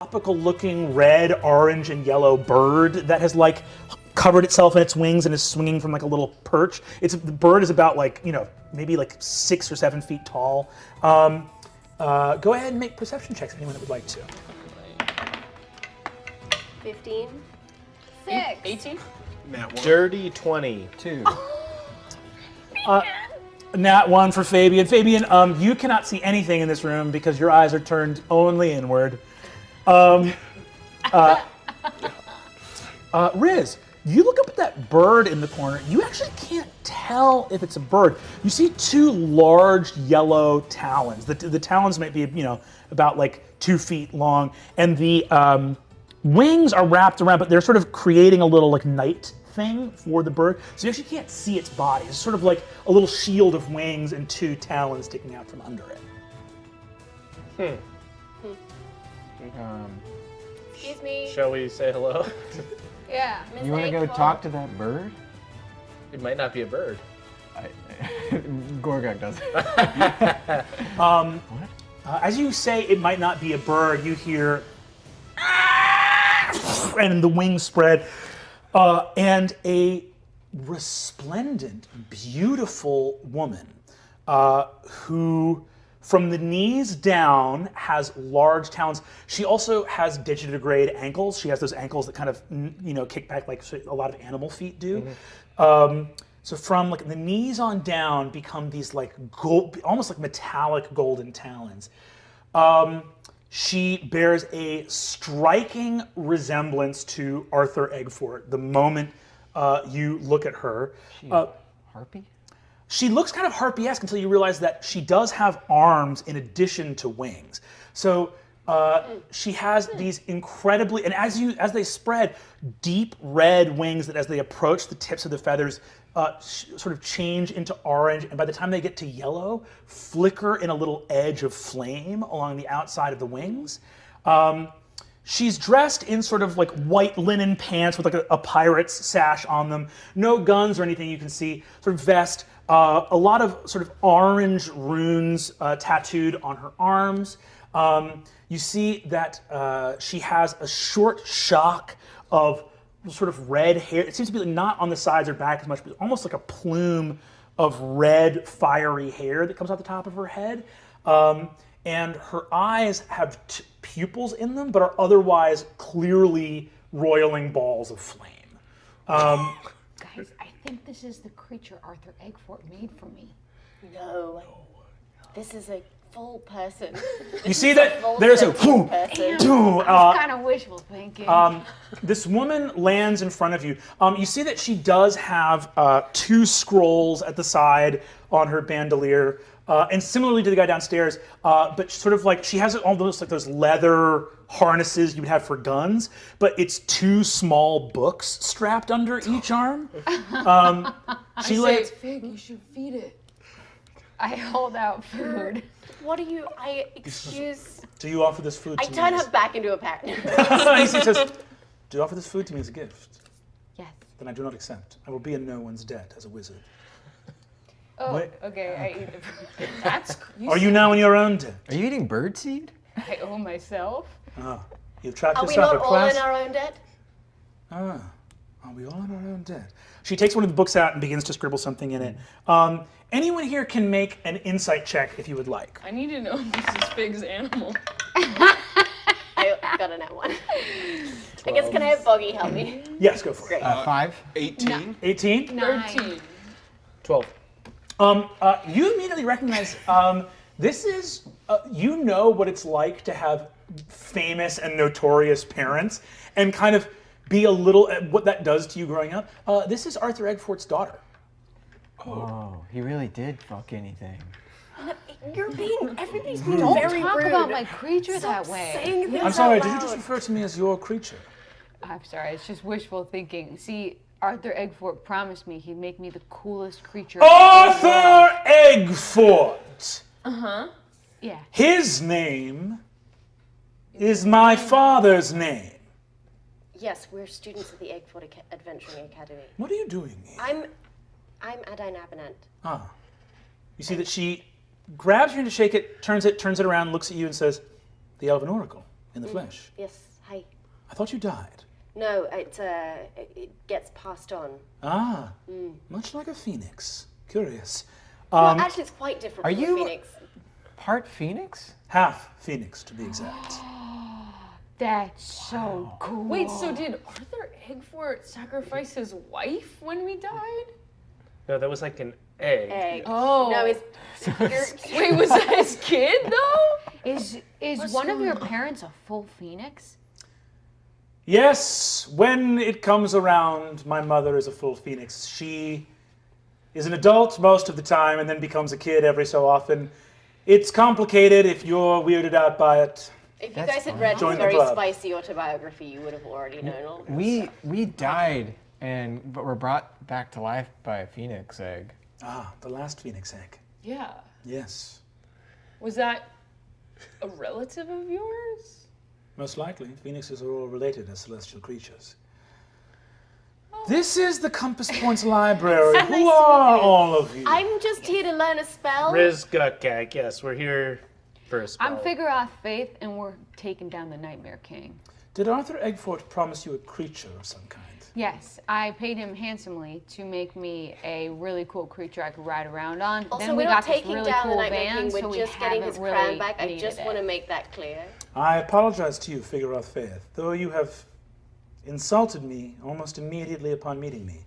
tropical-looking red, orange, and yellow bird that has like covered itself in its wings and is swinging from like a little perch. The bird is about like, maybe like 6 or 7 feet tall. Go ahead and make perception checks, anyone that would like to. 15. 6. 18? Dirty 22. Nat 1 for Fabian. Fabian, you cannot see anything in this room because your eyes are turned only inward. Riz, you look up at that bird in the corner. You actually can't tell if it's a bird. You see 2 large yellow talons. The talons might be, about like 2 feet long, and the wings are wrapped around, but they're sort of creating a little like night thing for the bird. So you actually can't see its body. It's sort of like a little shield of wings and 2 talons sticking out from under it. Excuse me. Shall we say hello? Yeah. Miss You want to go Aguefort. talk to that bird? It might not be a bird. Gorgok does. As you say it might not be a bird, you hear and the wings spread, and a resplendent, beautiful woman who, from the knees down, has large talons. She also has digitigrade ankles. She has those ankles that kind of, kick back like a lot of animal feet do. So from like the knees on down become these like gold, almost like metallic golden talons. She bears a striking resemblance to Arthur Aguefort the moment you look at her. Harpy? She looks kind of harpy-esque until you realize that she does have arms in addition to wings. So she has these incredibly, and as they spread, deep red wings that as they approach the tips of the feathers sort of change into orange, and by the time they get to yellow, flicker in a little edge of flame along the outside of the wings. She's dressed in sort of like white linen pants with like a pirate's sash on them. No guns or anything you can see. Sort of vest. A lot of sort of orange runes tattooed on her arms. You see that she has a short shock of sort of red hair. It seems to be like not on the sides or back as much, but almost like a plume of red, fiery hair that comes out the top of her head. And her eyes have pupils in them, but are otherwise clearly roiling balls of flame. Guys, I think this is the creature Arthur Aguefort made for me. No. This is a full person. You see that there's a person. Kind of wishful thinking. this woman lands in front of you. You see that she does have 2 scrolls at the side on her bandolier, and similarly to the guy downstairs, but sort of like she has almost like those leather harnesses you would have for guns, but it's 2 small books strapped under each arm. It's fake. You should feed it. I hold out food. What are you? Excuse. Do you offer this food to I me? turn her back into a parrot. He says, do you offer this food to me as a gift? Yes. Then I do not accept. I will be in no one's debt as a wizard. Oh, What? okay. I eat the food. That's. Are you now in your own debt? Are you eating birdseed? I owe myself. You've trapped Are we yourself not a all class. in our own debt? Are we all in our own debt? She takes one of the books out and begins to scribble something in it. Anyone here can make an insight check if you would like. I need to know if this is Fig's animal. I got a net 1. I guess can I have Boggy help me? Yes, go for it. 5? 18. 18? 13. 12. You immediately recognize this is, you know what it's like to have famous and notorious parents and kind of be a little, what that does to you growing up. This is Arthur Aguefort's daughter. Oh, he really did fuck anything. Everybody's being Don't very talk rude. about my creature that way. Saying things I'm sorry, out did you loud. just refer to me as your creature? I'm sorry. It's just wishful thinking. See, Arthur Aguefort promised me he'd make me the coolest creature. Arthur Aguefort! Yeah. His name is my father's name. Yes, we're students of the Aguefort Adventuring Academy. What are you doing here? I'm Adine Abenant. You see that she grabs your hand to shake it, turns it around, looks at you and says, the Elven Oracle. in the flesh. Yes. Hi. I thought you died. No, it gets passed on. Ah, much like a phoenix. Curious. Well, actually, it's quite different Are from you- the phoenix. Part Phoenix? Half phoenix, to be exact. That's so cool. Wait, so did Arthur Aguefort sacrifice his wife when we died? No, that was like an egg. Egg. Oh. No, it's. Wait, was that his kid though? Is one of your parents a full phoenix? Yes, when it comes around, my mother is a full phoenix. She is an adult most of the time and then becomes a kid every so often. It's complicated if you're weirded out by it. If you That's guys had fine. read Join his the very club. spicy autobiography, you would have already known all this. We died but were brought back to life by a phoenix egg. Ah, the last phoenix egg. Yeah. Yes, Was that a relative of yours? most likely. Phoenixes are all related as celestial creatures. This is the Compass Points Library. Nice Who to are meet you. all of you? I'm just here to learn a spell. Rizgukak, yes, we're here for a spell. I'm Figureoth Faith, and we're taking down the Nightmare King. Did Arthur Aguefort promise you a creature of some kind? Yes, I paid him handsomely to make me a really cool creature I could ride around on. Also, then we're we not got this taking really down the cool Nightmare van, King. so We're we just getting haven't his really crown back. I needed just it. want to make that clear. I apologize to you, Figureoth Faith, though you have insulted me almost immediately upon meeting me.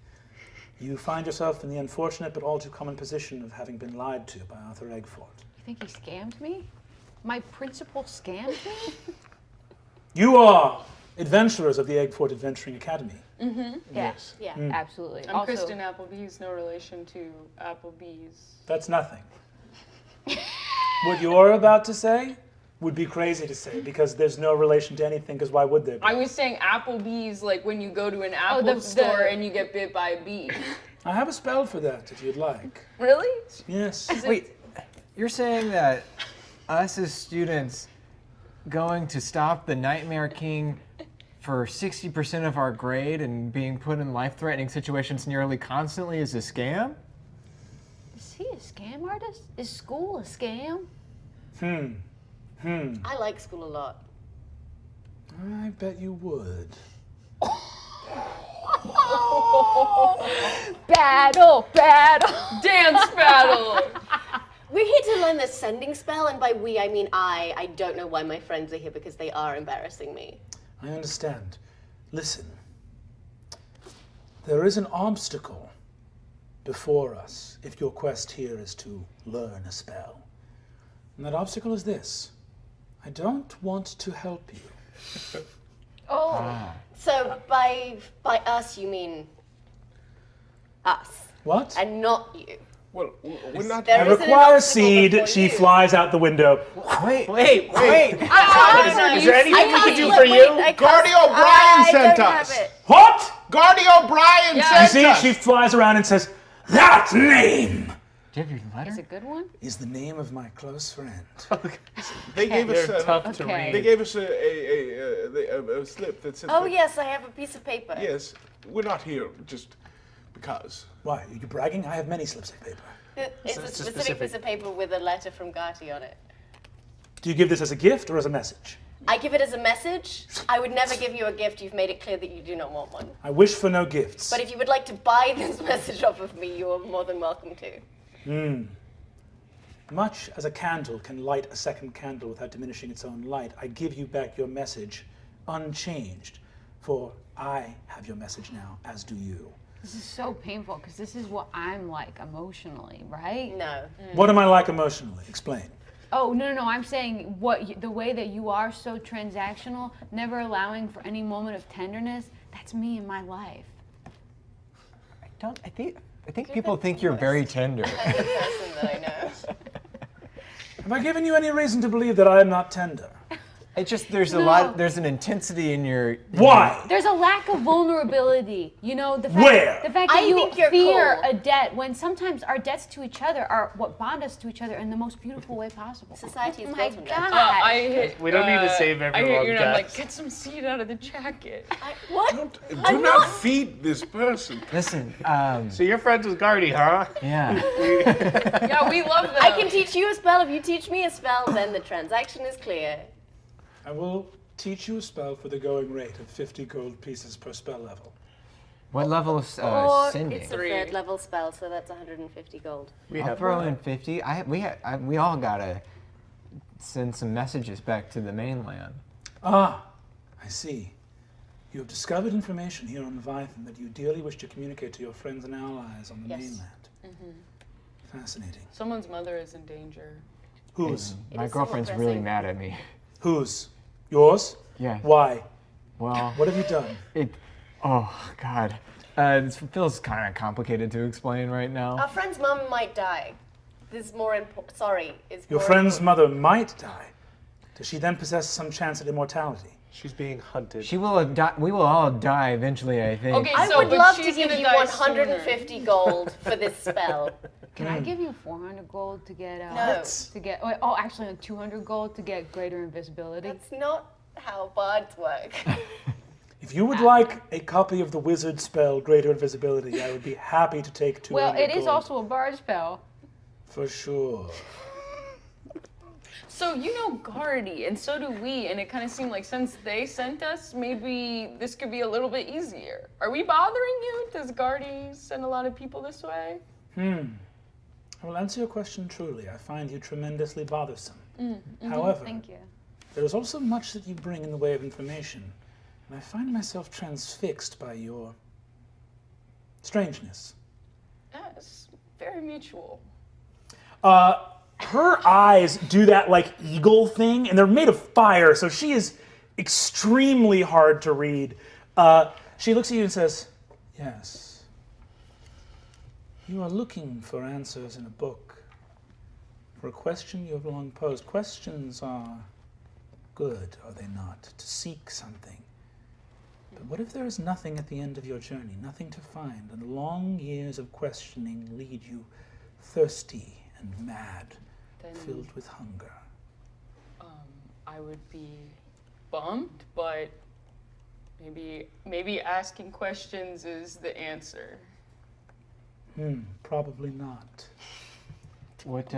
You find yourself in the unfortunate but all too common position of having been lied to by Arthur Aguefort. You think he scammed me? My principal scammed me? You are adventurers of the Aguefort Adventuring Academy. Yes. Yeah. Absolutely. I'm Also, Kristen Applebee's, no relation to Applebee's. That's nothing. What you're about to say would be crazy to say because there's no relation to anything, because why would there be? I was saying Applebee's, like when you go to an Apple the- store the- and you get bit by a bee. I have a spell for that if you'd like. Really? Yes. Wait, you're saying that us as students going to stop the Nightmare King for 60% of our grade and being put in life-threatening situations nearly constantly is a scam? is he a scam artist? Is school a scam? I like school a lot. I bet you would. Battle! Dance battle! We're here to learn the sending spell, and by we, I mean I. I don't know why my friends are here because they are embarrassing me. I understand. Listen. There is an obstacle before us if your quest here is to learn a spell. And that obstacle is this. I don't want to help you. Oh. So by us, you mean us, What? and not you. Well, we're not. There I isn't an require obstacle seed. before She you. flies out the window. Wait, Wait. Wait! Is there anything we can do for you? Guardy O'Brien sent don't us. have it. What? Guardy O'Brien You sent see, us. she flies around and says, "That name Do you have your letter? Is it a good one? is the name of my close friend." They gave us They're tough to Okay. They read. gave us a slip that said. Oh that- yes, I have a piece of paper. Yes, we're not here just because. Why? Are you bragging? I have many slips of paper. It's a specific piece of paper with a letter from Garty on it. Do you give this as a gift or as a message? I give it as a message. I would never give you a gift. You've made it clear that you do not want one. I wish for no gifts. But if you would like to buy this message off of me, you are more than welcome to. Much as a candle can light a second candle without diminishing its own light, I give you back your message unchanged, for I have your message now, as do you. This is so painful because this is what I'm like emotionally, right? No. What am I like emotionally? Explain. Oh no! I'm saying the way that you are so transactional, never allowing for any moment of tenderness. That's me in my life. I think people think you're very tender. That's the person that I know. Have I given you any reason to believe that I am not tender? It's just there's No. there's an intensity in your. Why? There's a lack of vulnerability. You know, the fact, Where? the fact that I you think you're fear cool. a debt when sometimes our debts to each other are what bond us to each other in the most beautiful way possible. Society is Oh my built on God. debt. I hit. We don't need to save I everyone, hit you and I'm like, guys. get some seed out of the jacket. What? Do not feed this person. Listen, So you're friends with Guardy, huh? yeah. Yeah, we love them. I can teach you a spell. If you teach me a spell, then the transaction is clear. I will teach you a spell for the going rate of 50 gold pieces per spell level. What level is Or sending? it's a third level spell, so that's 150 gold. We I'll have throw one. in 50. We all gotta send some messages back to the mainland. Ah, I see. You have discovered information here on Leviathan that you dearly wish to communicate to your friends and allies on the Yes. mainland. Fascinating. Someone's mother is in danger. Whose? My is girlfriend's somewhat really pressing. mad at me. Whose? Yours? Yeah. Why? Well, What have you done? oh God. This feels kind of complicated to explain right now. Our friend's mum might die. This is more important. Sorry, it's Your more friend's important. mother might die. Does she then possess some chance at immortality? She's being hunted. She will die. We will all die eventually, I think. Okay, I so, would but love to she's give gonna you die 150 gold for this spell. Can I give you 400 gold to get? No. To get. Oh, actually, 200 gold to get greater invisibility. That's not how bards work. If you would like a copy of the wizard spell, Greater Invisibility, I would be happy to take 200 Well, it is gold. also a bard spell. For sure. So you know Gardy, and so do we, and it kind of seemed like since they sent us, maybe this could be a little bit easier. Are we bothering you? Does Gardy send a lot of people this way? I will answer your question truly. I find you tremendously bothersome. However, Thank you. there is also much that you bring in the way of information, and I find myself transfixed by your strangeness. Yes, very mutual. Her eyes do that like eagle thing, and they're made of fire, so she is extremely hard to read. She looks at you and says, "Yes. You are looking for answers in a book, for a question you have long posed. Questions are good, are they not? To seek something. But what if there is nothing at the end of your journey, nothing to find, and long years of questioning lead you thirsty and mad, Then filled with hunger?" I would be bummed, but maybe asking questions is the answer. Probably not. What,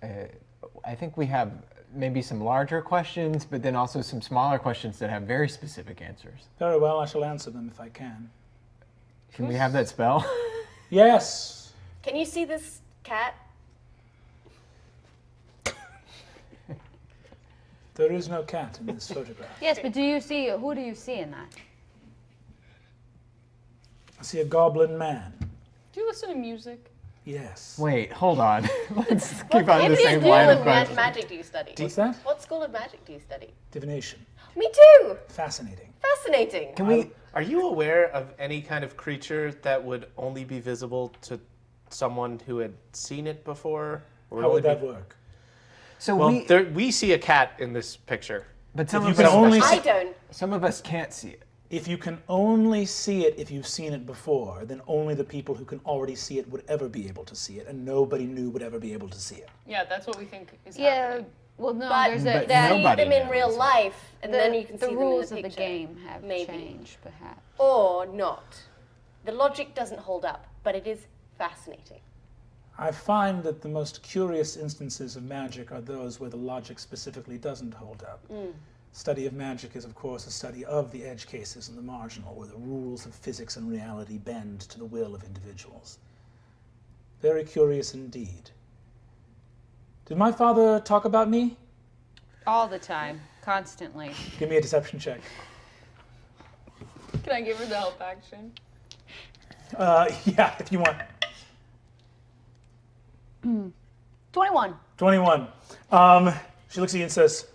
I think we have maybe some larger questions, but then also some smaller questions that have very specific answers. Very well, I shall answer them if I can. Can we have that spell? Yes. Can you see this cat? There is no cat in this photograph. Yes, but who do you see in that? I see a goblin man. Do you listen to music? Yes. Wait, hold on. Let's keep What on the same line of questions. magic do you study? What's that? What school of magic do you study? Divination. Me too. Fascinating. Fascinating. Can we? Are you aware of any kind of creature that would only be visible to someone who had seen it before? Or How would only that be- work? So Well, we see a cat in this picture. but some You of can us, only I see, don't. some of us can't see it. if you can only see it if you've seen it before, then only the people who can already see it would ever be able to see it, and nobody new would ever be able to see it. Yeah, that's what we think is Yeah. happening. Well, no, But there's But a that See nobody them in knows. real life, and then you can the see rules them in of the the picture. game have Maybe. changed, perhaps. Or not. The logic doesn't hold up, but it is fascinating. I find that the most curious instances of magic are those where the logic specifically doesn't hold up. Study of magic is, of course, a study of the edge cases and the marginal, where the rules of physics and reality bend to the will of individuals. Very curious indeed. Did my father talk about me? All the time, constantly. Give me a deception check. Can I give her the help action? Yeah, if you want. 21. 21. She looks at you and says,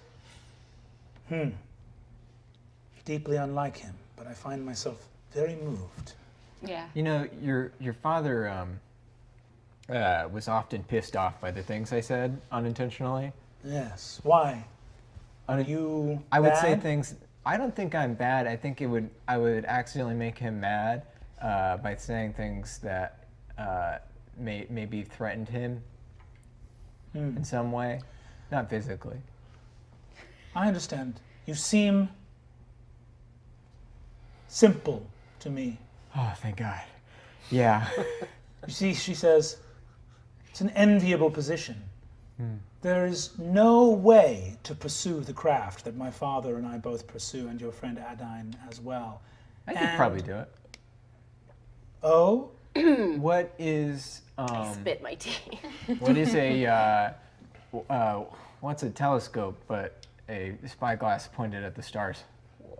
deeply unlike him, but I find myself very moved. Yeah. You know, your father was often pissed off by the things I said unintentionally. Yes. Why? Are you I would say bad? things. I don't think I'm bad. I think I would accidentally make him mad by saying things that maybe threatened him in some way, not physically. I understand. You seem simple to me. Oh, thank God. Yeah. You see, she says, it's an enviable position. There is no way to pursue the craft that my father and I both pursue, and your friend Adine as well. I could probably do it. Oh? What is Spit my tea. what is a what's a telescope but a spyglass pointed at the stars?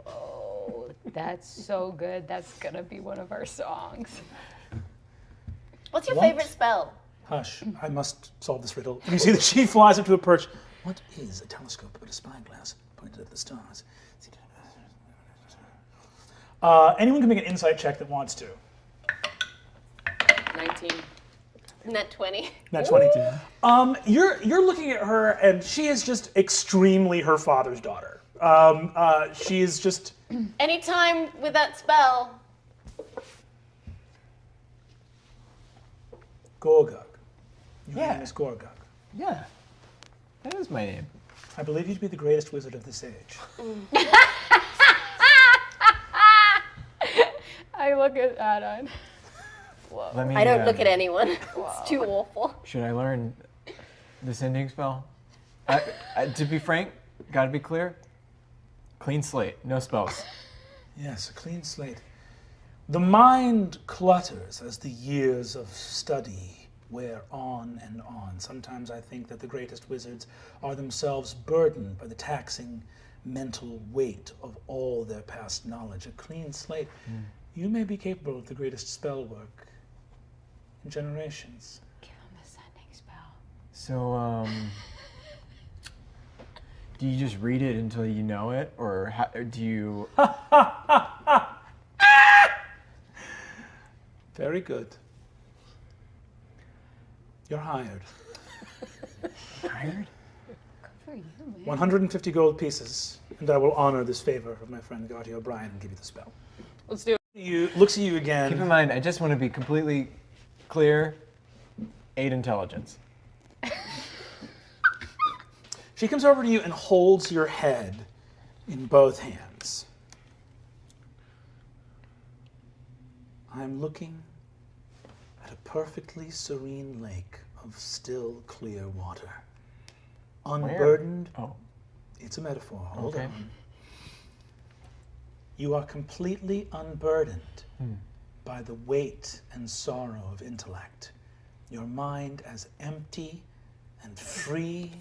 Oh, that's so good. That's gonna be one of our songs. What's your What? favorite spell? Hush, I must solve this riddle. And you see that she flies up to a perch. What is a telescope but a spyglass pointed at the stars? Anyone can make an insight check that wants to. 19. Net 20. Nat 22. You're looking at her, and she is just extremely her father's daughter. She is just. Anytime with that spell. Gorgug. Your Yeah. name is Gorgug. Yeah, that is my name. I believe you to be the greatest wizard of this age. I look at Adine. Let me, I don't look at anyone. It's too awful. Should I learn the sending spell? To be frank, gotta be clear. Clean slate, no spells. Yes, a clean slate. The mind clutters as the years of study wear on and on. Sometimes I think that the greatest wizards are themselves burdened by the taxing mental weight of all their past knowledge. A clean slate. You may be capable of the greatest spell work in generations. Give him the sending spell. So, do you just read it until you know it, or do you? Very good. You're hired. Hired? Good for you, man. 150 gold pieces, and I will honor this favor of my friend Garty O'Brien and give you the spell. Let's do it. Looks at you Keep in again. mind, I just want to be completely clear. 8 intelligence. She comes over to you and holds your head in both hands. I'm looking at a perfectly serene lake of still, clear water. Unburdened. Oh, It's a metaphor. Hold Okay. on. You are completely unburdened by the weight and sorrow of intellect. Your mind as empty and free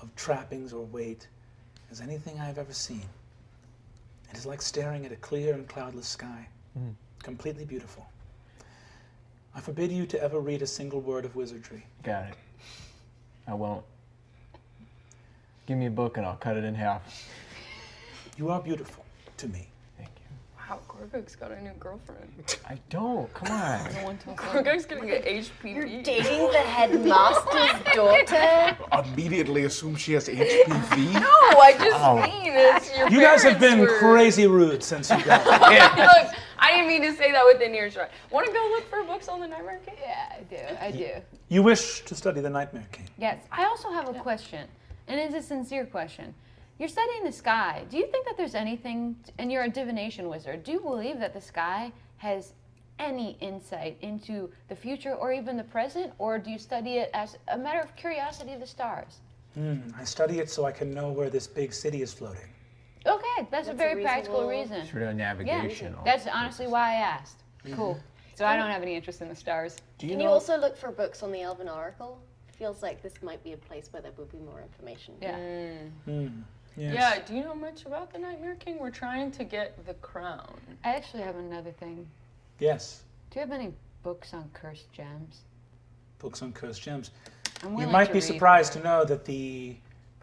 of trappings or weight as anything I've ever seen. It is like staring at a clear and cloudless sky. Completely beautiful. I forbid you to ever read a single word of wizardry. got it. I won't. Give me a book and I'll cut it in half. You are beautiful to me. Thank you. Wow, Gorgug's got a new girlfriend. I don't. Come on. Gorgug's gonna get HPV. You're dating the headmaster's daughter? Immediately assume she has HPV. No, I just mean it's your You guys have parents been were- crazy rude since you got here. Look, I didn't mean to say that within earshot. Want to go look for books on the Nightmare King? Yeah, I do. You wish to study the Nightmare King. Yes. I also have a question, and it's a sincere question. You're studying the sky. Do you think that there's anything, and you're a divination wizard, do you believe that the sky has any insight into the future or even the present, or do you study it as a matter of curiosity of the stars? I study it so I can know where this big city is floating. Okay, that's a very practical reasonable- reason. Sort of navigational. That's honestly why I asked. Cool. So I don't have any interest in the stars. Do you Can know? you also look for books on the Elven Oracle? Feels like this might be a place where there would be more information. Yeah. Yes. Yeah, do you know much about the Nightmare King? We're trying to get the crown. I actually have another thing. Yes. Do you have any books on cursed gems? Books on cursed gems. I'm You willing might to be read surprised more. to know that the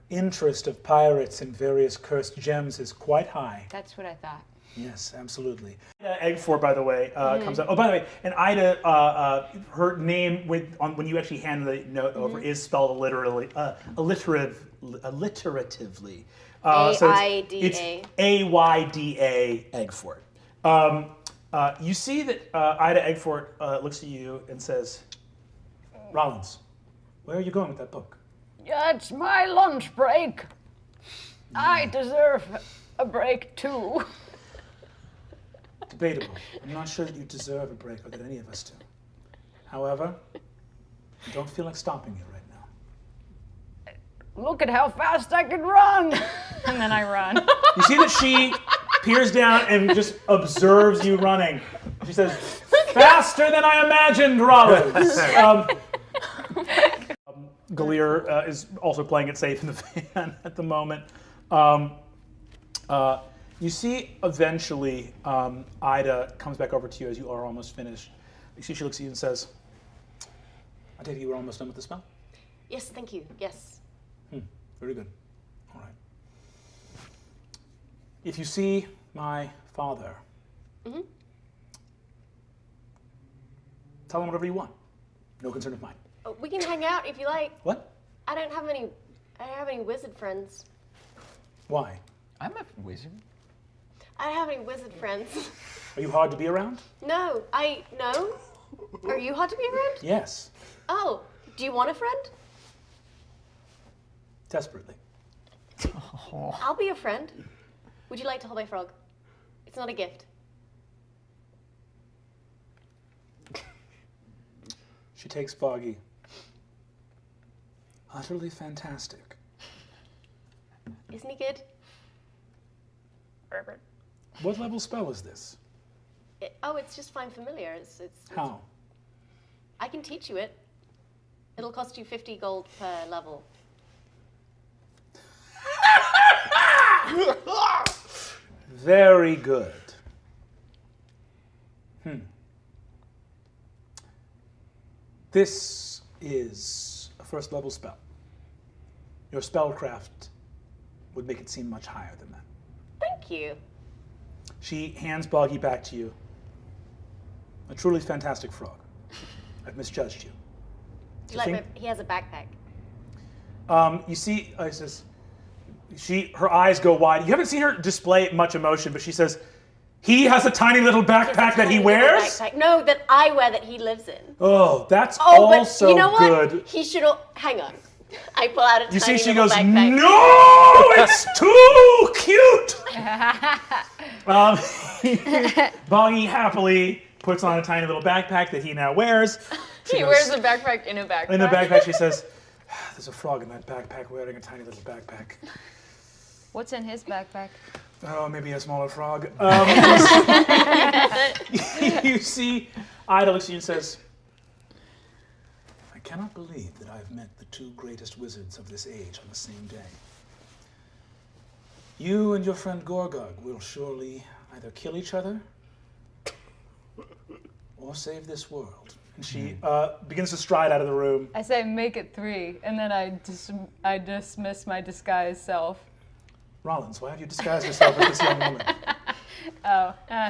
interest of pirates in various cursed gems is quite high. That's what I thought. Yes, absolutely. Aguefort, by the way, comes out. Oh, by the way, and Ida, her name when you actually hand the note over is spelled alliteratively. So it's AIDA. AYDA Aguefort. You see that Ida Aguefort looks at you and says, "Rollins, where are you going with that book?" Yeah, it's my lunch break. I deserve a break too. Debatable. I'm not sure that you deserve a break or that any of us do. However, I don't feel like stopping you right now. look at how fast I can run. And then I run. You see that she peers down and just observes you running. She says, faster than I imagined, Rollins. Galir is also playing it safe in the van at the moment. You see eventually Ayda comes back over to you as you are almost finished. You see she looks at you and says, I take it you were almost done with the spell? Yes, thank you. Yes. Very good. All right. If you see my father, tell him whatever you want. No concern of mine. We can hang out if you like. What? I don't have any wizard friends. Why? I'm a wizard. I don't have any wizard friends. Are you hard to be around? No. Are you hard to be around? Yes. Oh, do you want a friend? Desperately. I'll be your friend. Would you like to hold my frog? It's not a gift. She takes Boggy. Utterly fantastic. Isn't he good? What level spell is this? It's just fine familiar. It's How? I can teach you it. It'll cost you 50 gold per level. Very good. This is a first level spell. Your spellcraft would make it seem much higher than that. Thank you. She hands Boggy back to you. A truly fantastic frog. I've misjudged you. Do you like he has a backpack. You see, says, her eyes go wide. You haven't seen her display much emotion, but she says, he has a tiny little backpack that he wears? Backpack. No, that I wear that he lives in. Oh, that's Oh, but also you know what? good. He should. Hang on. I pull out a You tiny see, she little goes, backpack. no, it's too cute. Boggy happily puts on a tiny little backpack that he now wears. He wears a backpack in a backpack. In the backpack, she says, there's a frog in that backpack wearing a tiny little backpack. What's in his backpack? Oh, maybe a smaller frog. You see, Ayda looks at you and says, I cannot believe that I've met the two greatest wizards of this age on the same day. You and your friend Gorgug will surely either kill each other or save this world. And she begins to stride out of the room. I say make it 3, and then I dismiss my disguised self. Rollins, why have you disguised yourself as this young woman?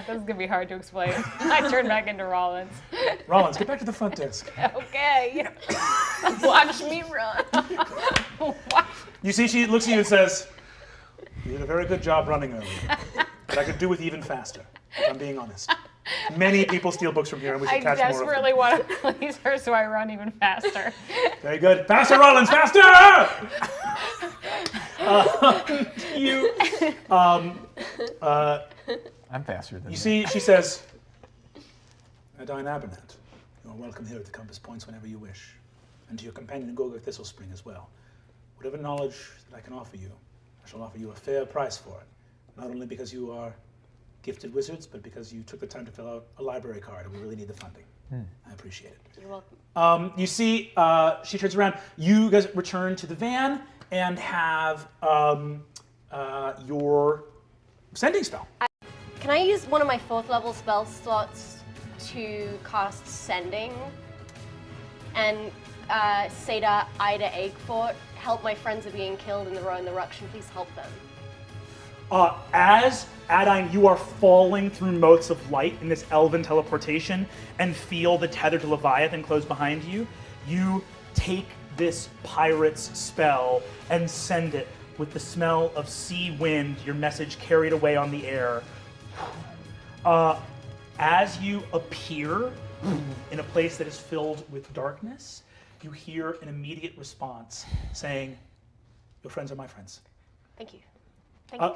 This is gonna be hard to explain. I turn back into Rollins. Rollins, get back to the front desk. Okay. Watch me run. You see, she looks at you and says, you did a very good job running earlier, but I could do with even faster, if I'm being honest. Many people steal books from here, and we should I catch more of them. desperately want to please her, so I run even faster. Very good. Faster, Rollins, faster! I'm faster than You that. see, she says, Adine Abernat, you are welcome here at the Compass Points whenever you wish, and to your companion Gorgug Thistlespring as well. Whatever knowledge that I can offer you, I shall offer you a fair price for it, not only because you are gifted wizards, but because you took the time to fill out a library card, and we really need the funding. I appreciate it. You're welcome. You see, she turns around. You guys return to the van and have your sending spell. Can I use one of my 4th level spell slots to cast Sending? And say to Ayda Aguefort, help my friends are being killed in the Row and the Ruction, please help them. As Adine, you are falling through motes of light in this elven teleportation and feel the tether to Leviathan close behind you. You take this pirate's spell and send it with the smell of sea wind, your message carried away on the air. As you appear in a place that is filled with darkness, you hear an immediate response saying, your friends are my friends. Thank you. Thank you.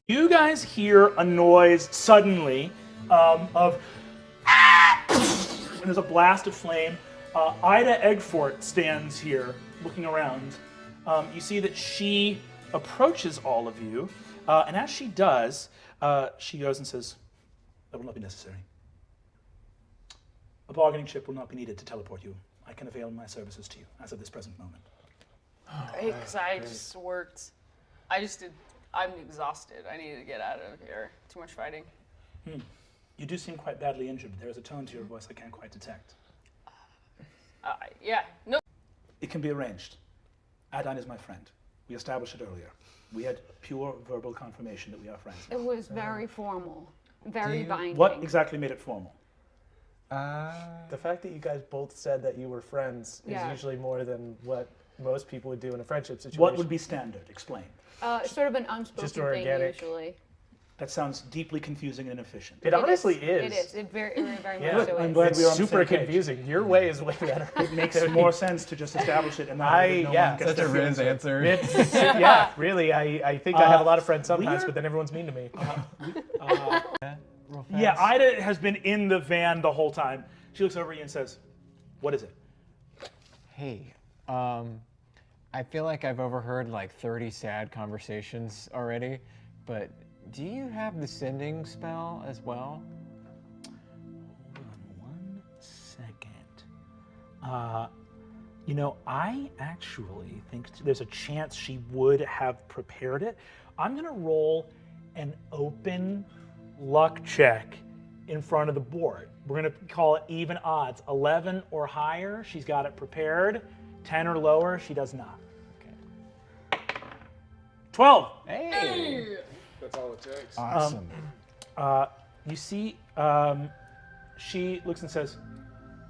You guys hear a noise suddenly of and there's a blast of flame. Ayda Aguefort stands here looking around. You see that she approaches all of you, and as she does, she goes and says, "That will not be necessary. A bargaining chip will not be needed to teleport you. I can avail my services to you as of this present moment." Great, because I just worked. I'm exhausted. I need to get out of here. Too much fighting. You do seem quite badly injured. There is a tone to your voice I can't quite detect. Yeah, no. It can be arranged. Adine is my friend. We established it earlier. We had pure verbal confirmation that we are friends. It was very formal, very binding. What exactly made it formal? The fact that you guys both said that you were friends is Yeah. usually more than what most people would do in a friendship situation. What would be standard? Explain. Sort of an unspoken Just thing organic. usually. That sounds deeply confusing and inefficient. It honestly It is. It very Yeah. much so I'm is. glad It's we are on the super same page. confusing. Your way is way better. It makes more sense to just establish it and that way no yeah, one gets Such a their feelings Riz hurt. answer. It's, yeah, really. I think I have a lot of friends sometimes, we're- but then everyone's mean to me. Yeah, Ida has been in the van the whole time. She looks over at you and says, "What is it?" Hey, I feel like I've overheard like 30 sad conversations already, but do you have the sending spell as well? Hold on 1 second. I actually think there's a chance she would have prepared it. I'm going to roll an open luck check in front of the board. We're going to call it even odds. 11 or higher, she's got it prepared. 10 or lower, she does not. Okay. 12. Hey! That's all it takes. Awesome. You see, she looks and says,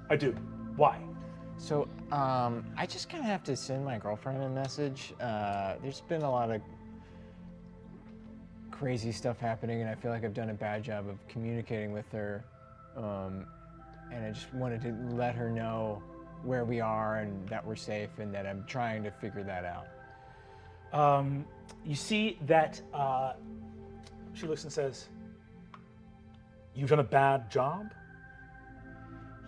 "I do. Why?" So, I just kind of have to send my girlfriend a message. There's been a lot of crazy stuff happening, and I feel like I've done a bad job of communicating with her. And I just wanted to let her know where we are and that we're safe and that I'm trying to figure that out. You see that she looks and says, "You've done a bad job?"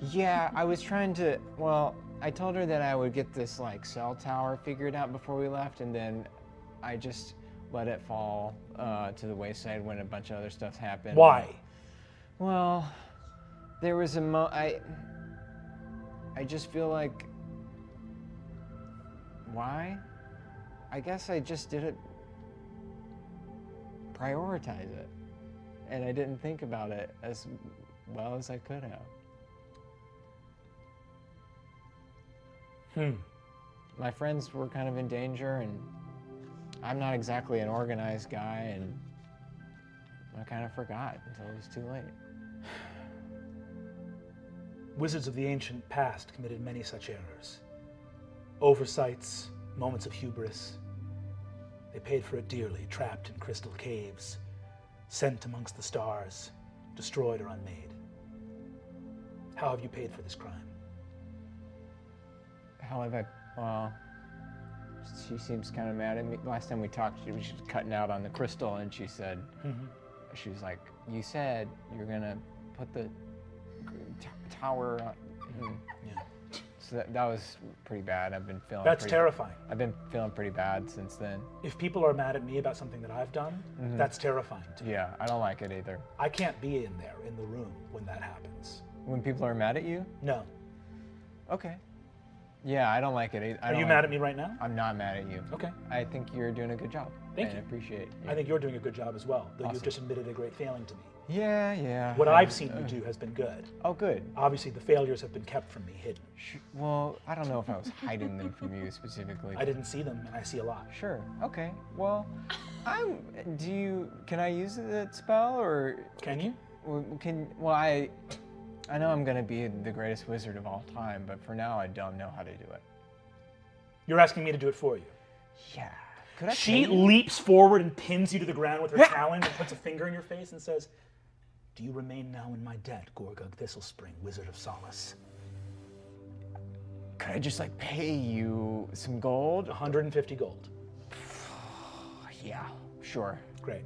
Yeah, I was trying to, well, I told her that I would get this like cell tower figured out before we left, and then I just let it fall to the wayside when a bunch of other stuff happened. Why? Well, there was I just feel like, why? I guess I just didn't prioritize it, and I didn't think about it as well as I could have. My friends were kind of in danger, and I'm not exactly an organized guy, and I kind of forgot until it was too late. Wizards of the ancient past committed many such errors. Oversights, moments of hubris. They paid for it dearly, trapped in crystal caves, sent amongst the stars, destroyed or unmade. How have you paid for this crime? How have I, well, she seems kind of mad at me. Last time we talked, she was just cutting out on the crystal, and she said, she was like, you said you're gonna put the tower on. Yeah. So that was pretty bad. I've been feeling That's pretty, terrifying. I've been feeling pretty bad since then. If people are mad at me about something that I've done, that's terrifying to me. Yeah, I don't like it either. I can't be in there, in the room, when that happens. When people are mad at you? No. Okay. Yeah, I don't like it either. Are you mad at me right now? I'm not mad at you. Okay. I think you're doing a good job. Thank and you. I appreciate it. I think you're doing a good job as well, though you've Awesome. just admitted a great failing to me. Yeah. What I've seen you do has been good. Oh, good. Obviously, the failures have been kept from me, hidden. Well, I don't know if I was hiding them from you specifically. I didn't see them, and I see a lot. Sure. Okay. Well, can I use that spell, or Can you? I know I'm gonna be the greatest wizard of all time, but for now I don't know how to do it. You're asking me to do it for you. Yeah. Could I She pay you? leaps forward and pins you to the ground with her challenge and puts a finger in your face and says, "Do you remain now in my debt, Gorgug Thistlespring, Wizard of Solace?" Could I just like pay you some gold? 150 gold. Yeah. Sure. Great.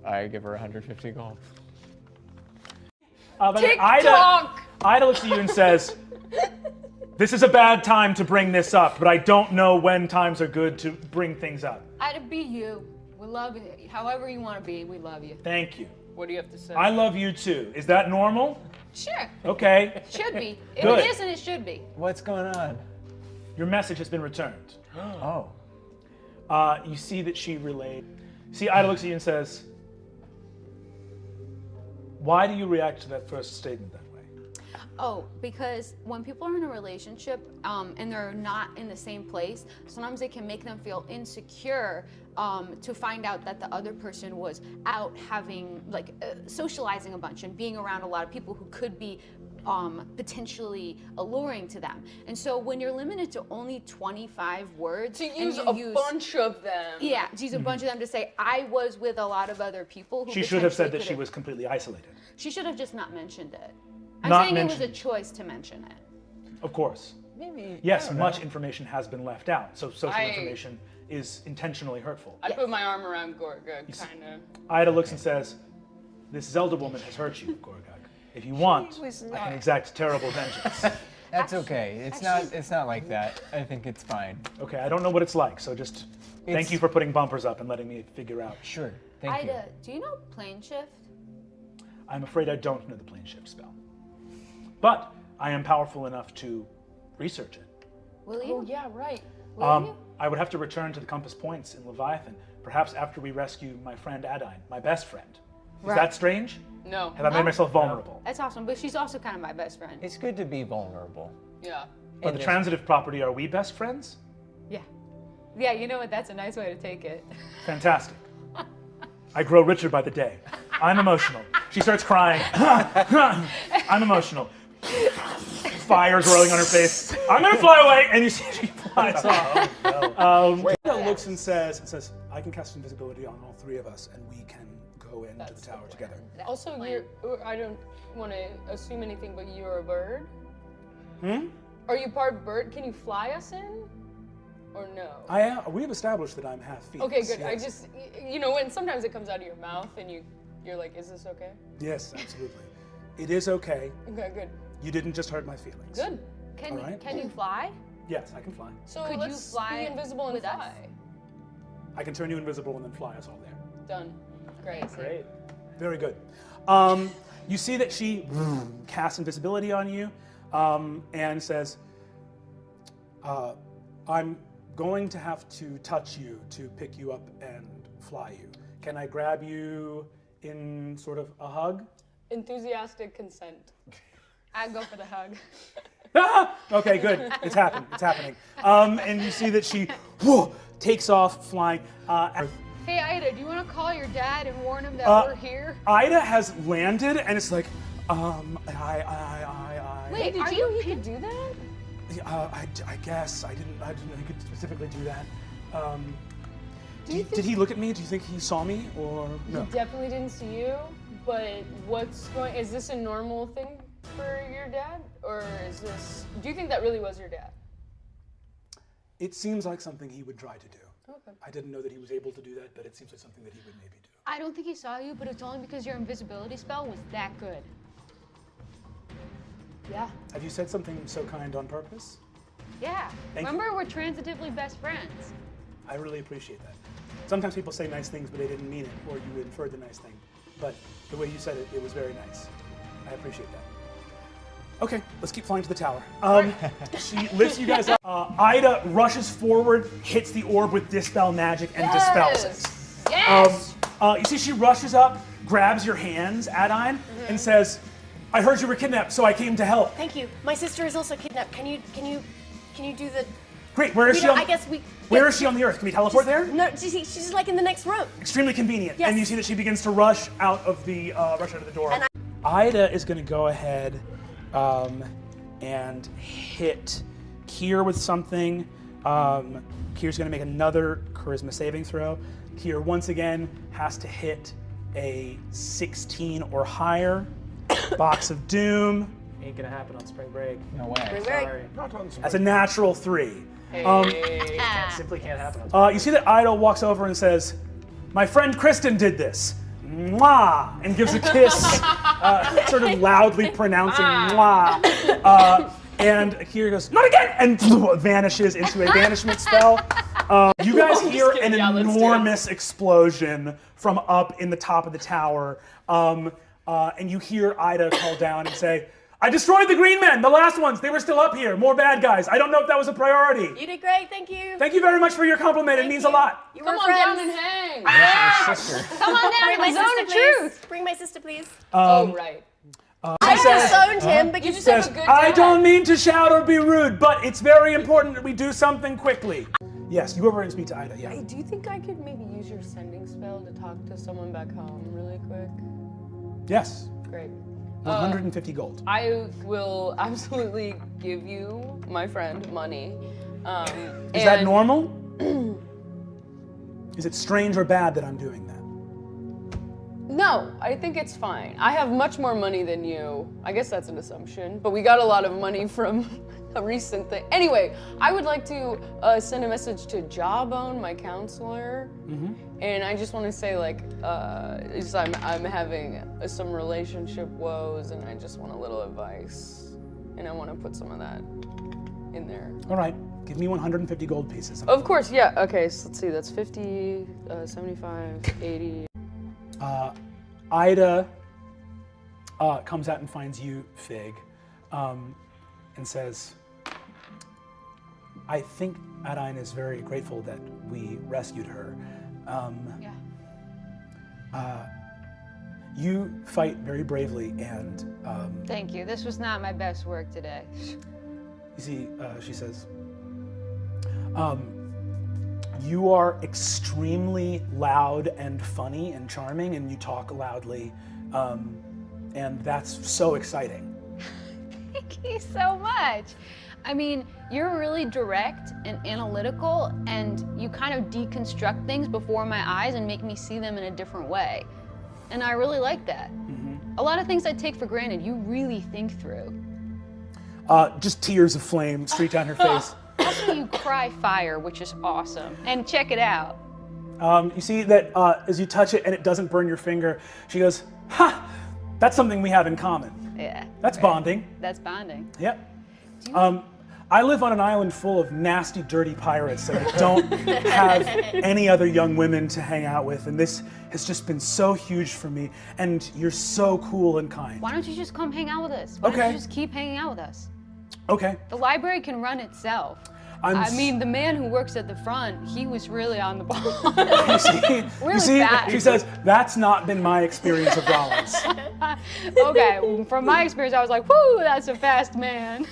I give her 150 gold. But TikTok! Ida looks at you and says, This is a bad time to bring this up, but I don't know when times are good to bring things up. Ida, be you. We love you. However you want to be, we love you. Thank you. What do you have to say? I love you too. Is that normal? Sure. Okay. Should be. If Good. it isn't, it should be. What's going on? Your message has been returned. Oh. You see that she relayed. See, Ida looks at you and says, why do you react to that first statement that way? Oh, because when people are in a relationship and they're not in the same place, sometimes it can make them feel insecure to find out that the other person was out having, socializing a bunch and being around a lot of people who could be potentially alluring to them. And so when you're limited to only 25 words, to and use you a bunch of them. Yeah, to use a bunch of them to say, I was with a lot of other people who She should have said potentially that she could've- was completely isolated. She should have just not mentioned it. I'm Not saying it was a mentioned. choice to mention it. Of course. Maybe. Yes, I don't much know. information has been left out, so social I- information is intentionally hurtful. I put my arm around Gorga, kind of. Ida looks and says, this Zelda woman has hurt you, Gorgag. If you want, I can exact terrible vengeance. That's okay. It's not like that. I think it's fine. Okay, I don't know what it's like, so just thank It's- you for putting bumpers up and letting me figure out. Sure. Thank you. Ida, do you know plane shift? I'm afraid I don't know the plane shift spell. But I am powerful enough to research it. Will you? Oh, yeah, right. Will you? I would have to return to the compass points in Leviathan, perhaps after we rescue my friend Adine, my best friend. Is Right. that strange? No. Have I made myself vulnerable? That's awesome, but she's also kind of my best friend. It's good to be vulnerable. Yeah. But In the this- transitive property, are we best friends? Yeah. Yeah, you know what? That's a nice way to take it. Fantastic. I grow richer by the day. I'm emotional. She starts crying. I'm emotional. Fire growing on her face. I'm gonna fly away, and you see she flies off. Ida looks and says, I can cast invisibility on all three of us, and we can go into That's the tower the together. Also, I don't want to assume anything, but you're a bird? Hmm? Are you part bird? Can you fly us in? Or no? We've established that I'm half Phoenix. Okay, good. Yes. I just, when sometimes it comes out of your mouth and you're like, is this okay? Yes, absolutely. It is okay. Okay, good. You didn't just hurt my feelings. Good. Can All right. can you fly? Yes, I can fly. So Could you let's fly be invisible and with us? fly. I can turn you invisible and then fly us all there. Done. Great. Great. Very good. You see that she casts invisibility on you and says, I'm going to have to touch you to pick you up and fly you. Can I grab you in sort of a hug? Enthusiastic consent. I go for the hug. Okay, good. It's happening. It's happening. And you see that she takes off flying. Hey, Ida, do you want to call your dad and warn him that we're here? Ida has landed, and it's like, I. Wait, Did are you know you he could do that? I guess I didn't know he could specifically do that. Did he look at me? Do you think he saw me or no? He definitely didn't see you, but is this a normal thing for your dad? Or do you think that really was your dad? It seems like something he would try to do. Okay. I didn't know that he was able to do that, but it seems like something that he would maybe do. I don't think he saw you, but it's only because your invisibility spell was that good. Yeah. Have you said something so kind on purpose? Yeah. Thank you. Remember, we're transitively best friends. I really appreciate that. Sometimes people say nice things, but they didn't mean it, or you inferred the nice thing. But the way you said it, it was very nice. I appreciate that. Okay, let's keep flying to the tower. She lifts you guys up. Ida rushes forward, hits the orb with Dispel Magic, and dispels it. Yes! You see, she rushes up, grabs your hands, Adine, and says, I heard you were kidnapped, so I came to help. Thank you. My sister is also kidnapped. Can you do the? Great, where is she? I guess we. Where is she on the Earth? Can we teleport there? No, she's like in the next room. Extremely convenient. Yes. And you see that she begins to rush out of the door. And Ida is going to go ahead and hit Kier with something. Kier's going to make another charisma saving throw. Kier once again has to hit a 16 or higher. Box of Doom. Ain't gonna happen on spring break. No way. Sorry. Not on spring. That's a natural 3. Simply can't happen on spring You see that Ida walks over and says, my friend Kristen did this. Mwah! And gives a kiss, sort of loudly pronouncing mwah. And Akira goes, not again! And vanishes into a banishment spell. You guys hear an kidding. Yeah, let's do it. enormous explosion from up in the top of the tower. And you hear Ayda call down and say, I destroyed the green men, the last ones. They were still up here. More bad guys. I don't know if that was a priority. You did great, thank you. Thank you very much for your compliment. It means a lot. You Come were on friends. down and hang. Come on down Bring to my the zone sister, of please. truth. Bring my sister, please. Oh, right. I disowned him because You just Says, have a good I dad. don't mean to shout or be rude, but it's very important that we do something quickly. Yes, you go over and speak to Ayda, yeah. Hey, do you think I could maybe use your sending spell to talk to someone back home really quick? Yes, Great. 150 gold. I will absolutely give you, my friend, money. Is that normal? Is it strange or bad that I'm doing that? No, I think it's fine. I have much more money than you. I guess that's an assumption, but we got a lot of money from a recent thing. Anyway, I would like to send a message to Jawbone, my counselor, and I just want to say, like, I'm having some relationship woes, and I just want a little advice, and I want to put some of that in there. All right, give me 150 gold pieces. Of course, yeah. Okay, so let's see. That's 50, 75, 80. Ayda comes out and finds you, Fig, and says, I think Adine is very grateful that we rescued her. Yeah. You fight very bravely, and Thank you. This was not my best work today. you see, she says, you are extremely loud and funny and charming, and you talk loudly, and that's so exciting. Thank you so much. I mean, you're really direct and analytical, and you kind of deconstruct things before my eyes and make me see them in a different way. And I really like that. A lot of things I take for granted, you really think through. Just tears of flame streak down her face. Also, you cry fire, which is awesome. And check it out. You see that as you touch it and it doesn't burn your finger, she goes, ha, that's something we have in common. Yeah. That's right. bonding. That's bonding. Yep. I live on an island full of nasty, dirty pirates and I don't have any other young women to hang out with, and this has just been so huge for me, and you're so cool and kind. Why don't you just come hang out with us? Why don't Okay. you just keep hanging out with us? Okay. The library can run itself. I mean, the man who works at the front, he was really on the ball. you see, bad. she says, that's not been my experience of Rollins. Okay, well, from my experience, I was like, whoo, that's a fast man.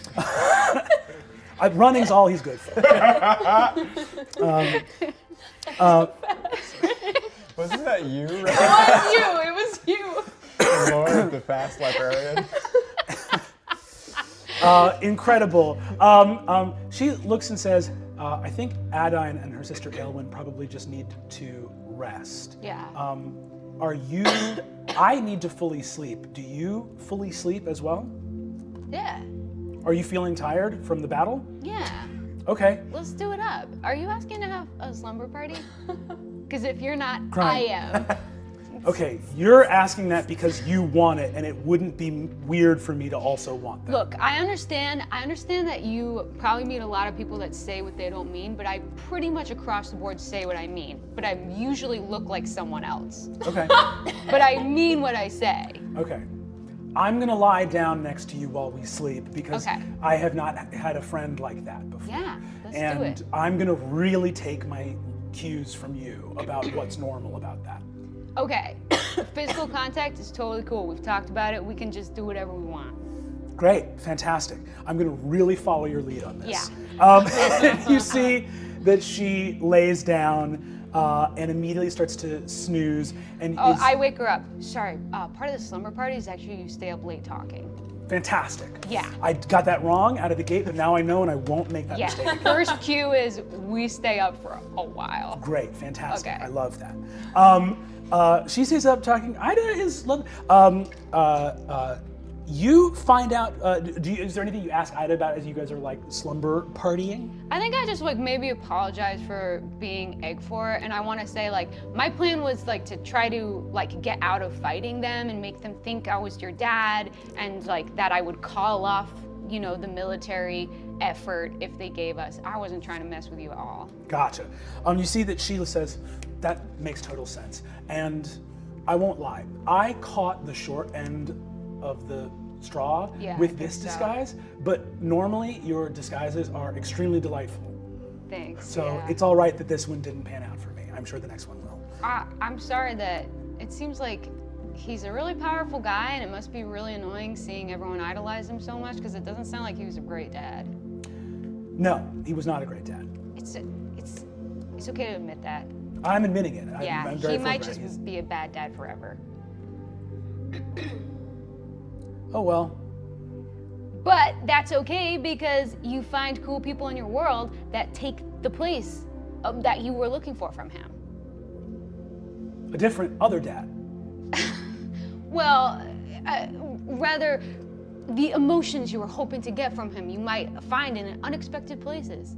Running's all he's good for. Wasn't that you, right? It was you. Lord, the fast librarian. Incredible. She looks and says, I think Adine and her sister Aelwyn probably just need to rest. Yeah. I need to fully sleep. Do you fully sleep as well? Yeah. Are you feeling tired from the battle? Yeah. Okay. Let's do it up. Are you asking to have a slumber party? Because if you're not, Crying. I am. Okay, you're asking that because you want it, and it wouldn't be weird for me to also want that. Look, I understand that you probably meet a lot of people that say what they don't mean, but I pretty much across the board say what I mean. But I usually look like someone else. Okay. But I mean what I say. Okay. I'm gonna lie down next to you while we sleep because Okay. I have not had a friend like that before. Yeah, let's and do it. I'm gonna really take my cues from you about what's normal about that. Okay, physical contact is totally cool. We've talked about it. We can just do whatever we want. Great, fantastic. I'm gonna really follow your lead on this. Yeah. You see that she lays down and immediately starts to snooze and Oh, is I wake her up. Sorry, part of the slumber party is actually you stay up late talking. fantastic. Yeah. I got that wrong out of the gate, but now I know and I won't make that Yeah, mistake. first cue is we stay up for a while. Great, fantastic. Okay. I love that. She stays up talking. Ayda is love. You find out. Is there anything you ask Ayda about as you guys are like slumber partying? I think I just like maybe apologize for being aguefort, and I want to say like my plan was like to try to like get out of fighting them and make them think I was your dad, and like that I would call off you know, the military effort if they gave us. I wasn't trying to mess with you at all. Gotcha. You see that Sheila says, that makes total sense. And I won't lie, I caught the short end of the straw Yeah, with I this think so. disguise, but normally your disguises are extremely delightful. Thanks. So yeah. it's all right that this one didn't pan out for me. I'm sure the next one will. I'm sorry that it seems like he's a really powerful guy, and it must be really annoying seeing everyone idolize him so much, because it doesn't sound like he was a great dad. No, he was not a great dad. It's okay to admit that. I'm admitting it. Yeah, I'm very he might forthright. just be a bad dad forever. Oh well. But that's okay, because you find cool people in your world that take the place that you were looking for from him. A different other dad. Well, rather, the emotions you were hoping to get from him, you might find in unexpected places.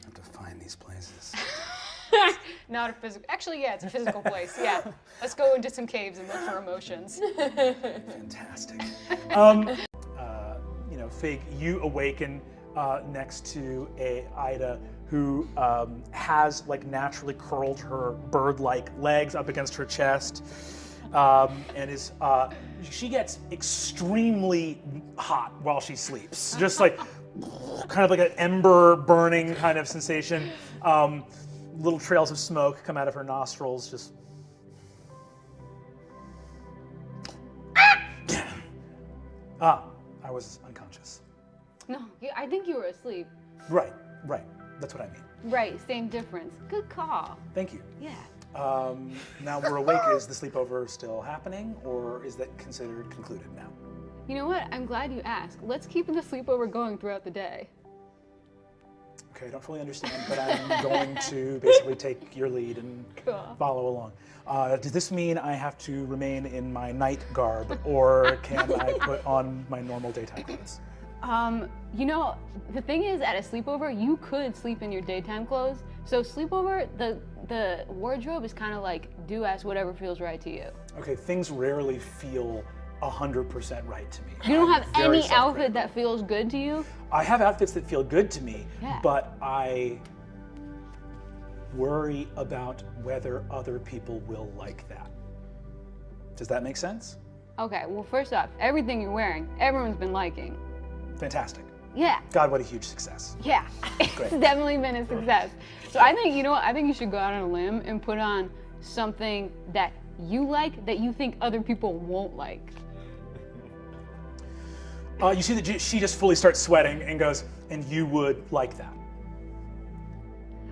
I have to find these places. Not a physical. Actually, yeah, it's a physical place. Yeah, let's go into some caves and look for emotions. Fantastic. You know, Fig, you awaken next to Ayda, who has like naturally curled her bird-like legs up against her chest, and is she gets extremely hot while she sleeps, just like kind of like an ember burning kind of sensation. Little trails of smoke come out of her nostrils, just. I was unconscious. No, I think you were asleep. Right. That's what I mean. Right, same difference. Good call. Thank you. Yeah. Now we're awake. Is the sleepover still happening, or is that considered concluded now? You know what? I'm glad you asked. Let's keep the sleepover going throughout the day. Okay, I don't fully understand, but I'm going to basically take your lead and Cool. follow along. Does this mean I have to remain in my night garb, or can I put on my normal daytime clothes? You know, the thing is, at a sleepover, you could sleep in your daytime clothes. So sleepover, the wardrobe is kind of like do as whatever feels right to you. Okay, things rarely feel 100% right to me. You don't have I'm very any self-critical. outfit that feels good to you? I have outfits that feel good to me, Yeah. but I worry about whether other people will like that. Does that make sense? Okay, well, first off, everything you're wearing, everyone's been liking. Fantastic. Yeah, God, what a huge success. yeah. It's definitely been a success. So I think, you know what, I think you should go out on a limb and put on something that you like that you think other people won't like. You see that she just fully starts sweating and goes, and you would like that.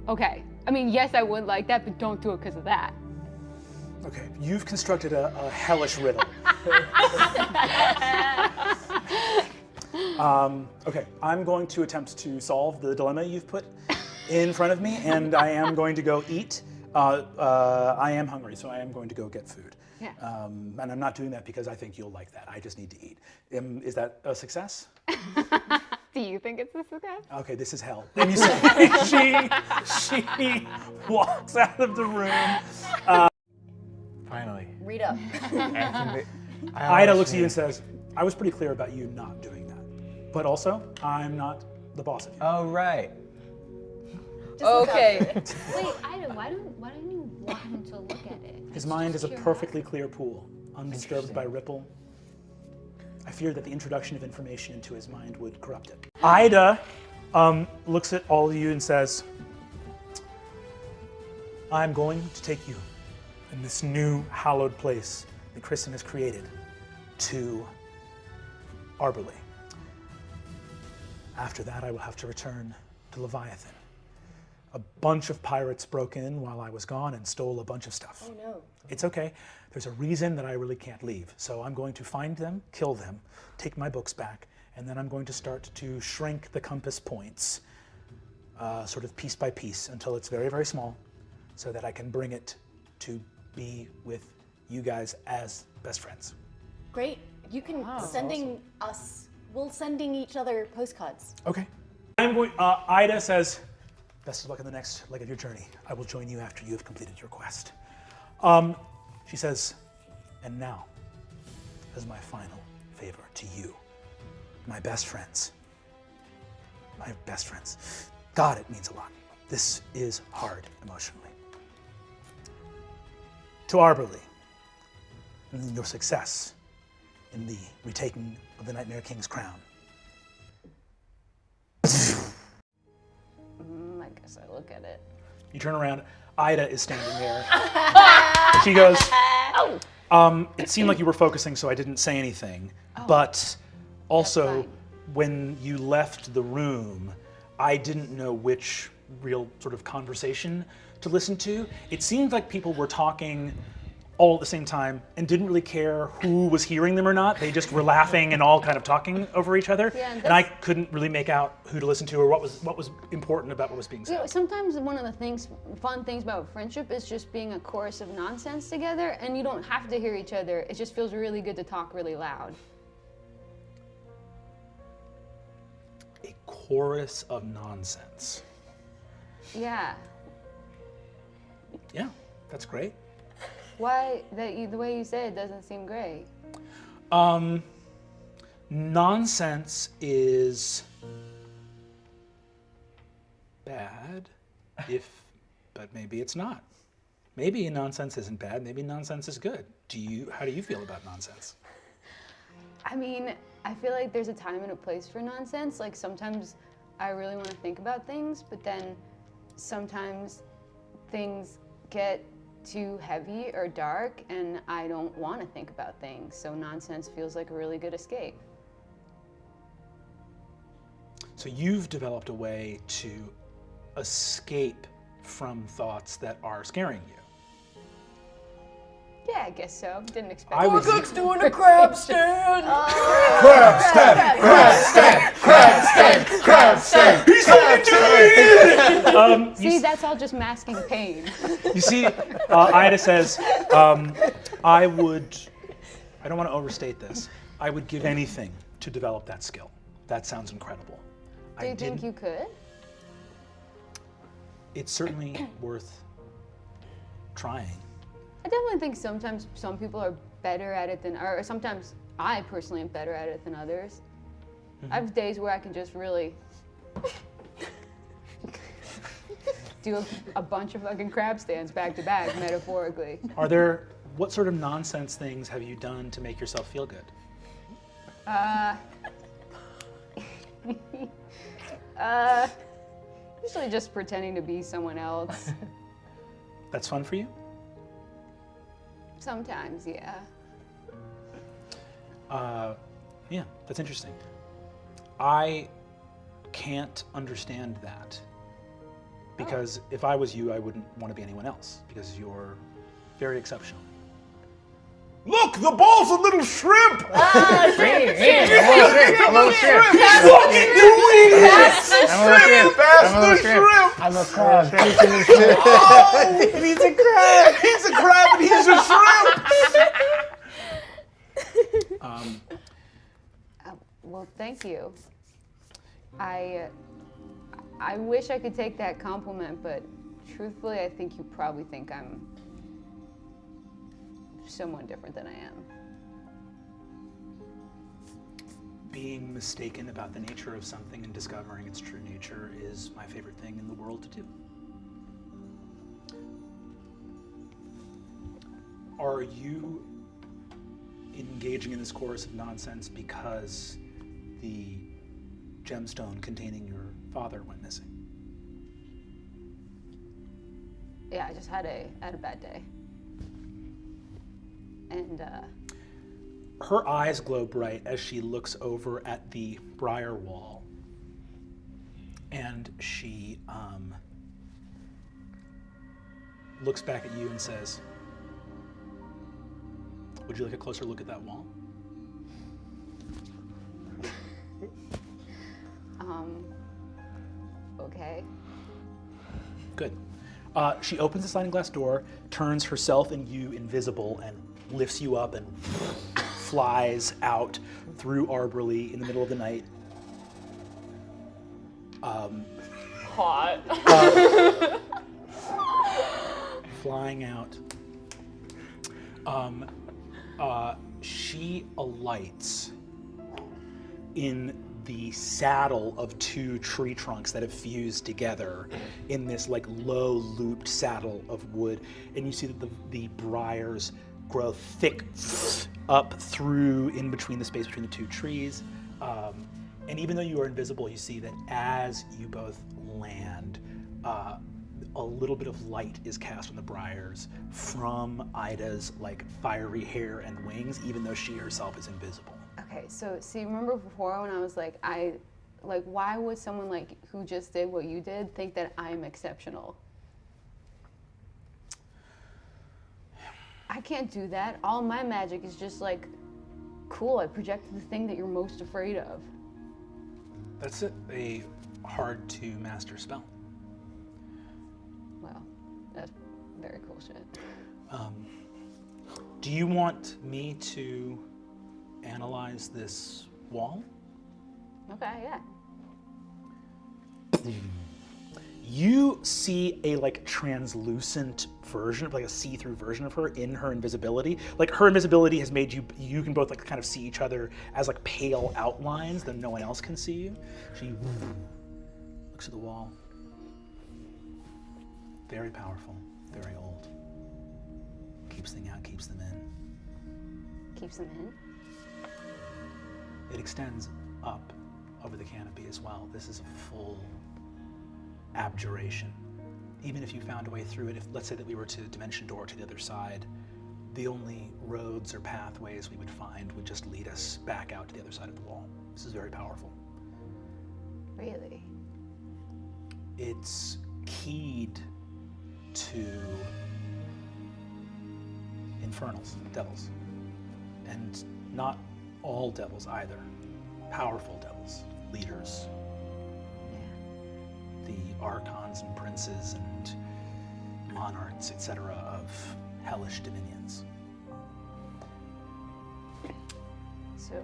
Okay, I mean, yes, I would like that, but don't do it because of that. Okay, you've constructed a hellish riddle. Okay, I'm going to attempt to solve the dilemma you've put in front of me, and I am going to go eat. I am hungry, so I am going to go get food. Yeah. And I'm not doing that because I think you'll like that. I just need to eat. Is that a success? Do you think it's a success? Okay, this is hell. And you see, she walks out of the room. Finally. Read up. Ayda looks at you and says, I was pretty clear about you not doing that. But also, I'm not the boss of you. Oh, right. Okay. Wait, Ida, why don't you want him to look at it? His mind is a perfectly clear pool, undisturbed by ripple. I fear that the introduction of information into his mind would corrupt it. Ayda looks at all of you and says, I'm going to take you in this new hallowed place that Kristen has created to Arborley. After that, I will have to return to Leviathan. A bunch of pirates broke in while I was gone and stole a bunch of stuff. Oh no. It's okay. There's a reason that I really can't leave. So I'm going to find them, kill them, take my books back, and then I'm going to start to shrink the compass points, sort of piece by piece, until it's very, very small, so that I can bring it to be with you guys as best friends. Great. You can we'll sending each other postcards. Okay. I'm going. Ayda says, "Best of luck in the next leg of your journey. I will join you after you have completed your quest." She says, "And now, as my final favor to you, my best friends. My best friends. God, it means a lot. This is hard emotionally. To Arberly, and your success in the retaking of the Nightmare King's crown. I guess I look at it. You turn around, Ayda is standing there. She goes, it seemed like you were focusing, so I didn't say anything. But also, fine. when you left the room, I didn't know which real sort of conversation to listen to. It seemed like people were talking all at the same time and didn't really care who was hearing them or not. They just were laughing and all kind of talking over each other. Yeah, and I couldn't really make out who to listen to or what was important about what was being You said. know, sometimes one of the fun things about friendship is just being a chorus of nonsense together, and you don't have to hear each other. It just feels really good to talk really loud. A chorus of nonsense. Yeah. Yeah, that's great. Why the way you say it doesn't seem great. Nonsense is bad, but maybe it's not. Maybe nonsense isn't bad. Maybe nonsense is good. How do you feel about nonsense? I mean, I feel like there's a time and a place for nonsense. Like sometimes I really want to think about things, but then sometimes things get too heavy or dark and I don't want to think about things. So nonsense feels like a really good escape. So you've developed a way to escape from thoughts that are scaring you. Yeah, I guess so. Didn't expect I would it. doing a crab stand. Crab stand! Crab stand! Crab stand! Crab stand! He's fucking See, that's all just masking pain. You see, Ayda says, I don't want to overstate this, I would give anything to develop that skill. That sounds incredible. Do you think you could? It's certainly worth trying. I definitely think sometimes some people are better at it than, or sometimes I personally am better at it than others. I have days where I can just really do a bunch of fucking crab stands back to back, metaphorically. What sort of nonsense things have you done to make yourself feel good? Usually just pretending to be someone else. That's fun for you? Sometimes, yeah. Yeah, that's interesting. I can't understand that. Because if I was you, I wouldn't want to be anyone else, because you're very exceptional. Look, the ball's a little shrimp! A little shrimp. He's fucking doing it! I'm a little shrimp. Pass I'm a little the shrimp. shrimp! I'm a crab. Chasing the shrimp. Oh! He's a crab! He's a crab and he's a shrimp! Well, thank you. I wish I could take that compliment, but truthfully, I think you probably think I'm someone different than I am. Being mistaken about the nature of something and discovering its true nature is my favorite thing in the world to do. Are you engaging in this chorus of nonsense because the gemstone containing your father went missing? Yeah, I just had a bad day. And Her eyes glow bright as she looks over at the briar wall, and she looks back at you and says, "Would you like a closer look at that wall?" Okay. Good. She opens the sliding glass door, turns herself and you invisible, and lifts you up and flies out through Arberly in the middle of the night. Hot. Flying out. She alights in the saddle of two tree trunks that have fused together in this like low looped saddle of wood, and you see that the briars grow thick up through in between the space between the two trees. And even though you are invisible, you see that as you both land, a little bit of light is cast on the briars from Ida's like fiery hair and wings, even though she herself is invisible. Okay, so see, remember before when I was like, why would someone like who just did what you did think that I'm exceptional? I can't do that. All my magic is just like, cool, I projected the thing that you're most afraid of. That's a hard to master spell. Well, that's very cool shit. Do you want me to analyze this wall? Okay, yeah. You see a like translucent version, like a see-through version of her in her invisibility. Like her invisibility has made you can both like kind of see each other as like pale outlines, though no one else can see you. She looks at the wall. Very powerful, very old. Keeps things out, keeps them in. Keeps them in. It extends up over the canopy as well. This is a full abjuration. Even if you found a way through it, if let's say that we were to dimension door to the other side, the only roads or pathways we would find would just lead us back out to the other side of the wall. This is very powerful. Really? It's keyed to infernals, devils. And not all devils either. Powerful devils, leaders. The archons and princes and monarchs, etc., of hellish dominions. So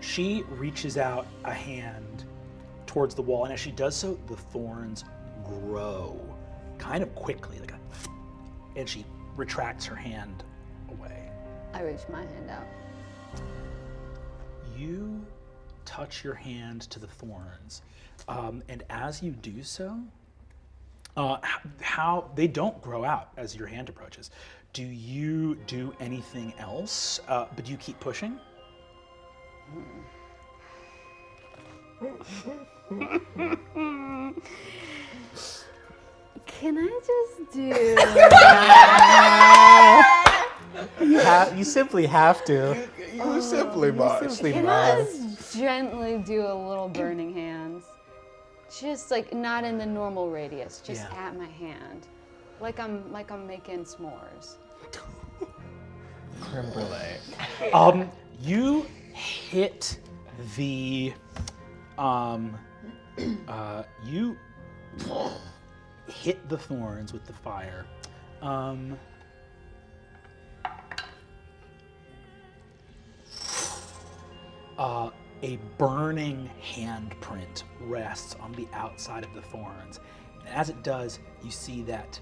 She reaches out a hand towards the wall, and as she does so, the thorns grow kind of quickly, and she retracts her hand away. I reach my hand out. You touch your hand to the thorns, and as you do so, how they don't grow out as your hand approaches. Do you do anything else? But you keep pushing? Can I just do? You simply have to. You simply must. Can I just gently do a little burning hands? Just like not in the normal radius, just Yeah. at my hand, like I'm making s'mores. Creme brulee. You hit the you hit the thorns with the fire. A burning handprint rests on the outside of the thorns. And as it does, you see that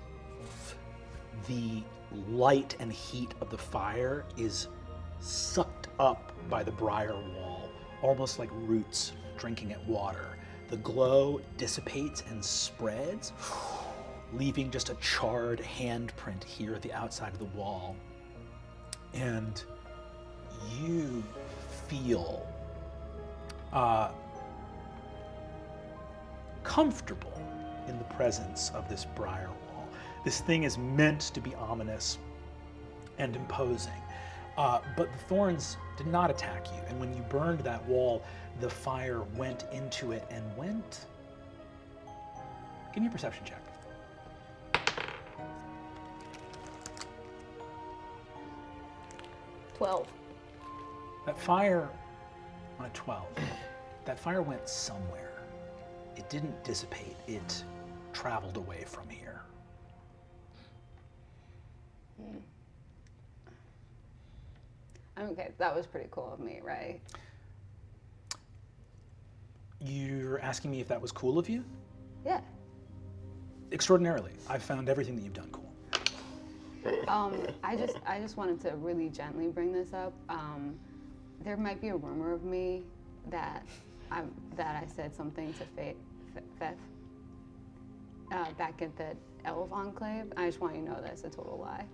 the light and heat of the fire is sucked up by the briar wall, almost like roots drinking at water. The glow dissipates and spreads, leaving just a charred handprint here at the outside of the wall. And you feel comfortable in the presence of this briar wall. This thing is meant to be ominous and imposing, but the thorns did not attack you, and when you burned that wall, the fire went into it and went... Give me a perception check. 12. That fire on a 12, that fire went somewhere. It didn't dissipate, it traveled away from here. Okay, that was pretty cool of me, right? You're asking me if that was cool of you? Yeah. Extraordinarily. I've found everything that you've done cool. I just wanted to really gently bring this up. there might be a rumor of me that I said something to Feth back at the Elf Enclave. I just want you to know that's a total lie.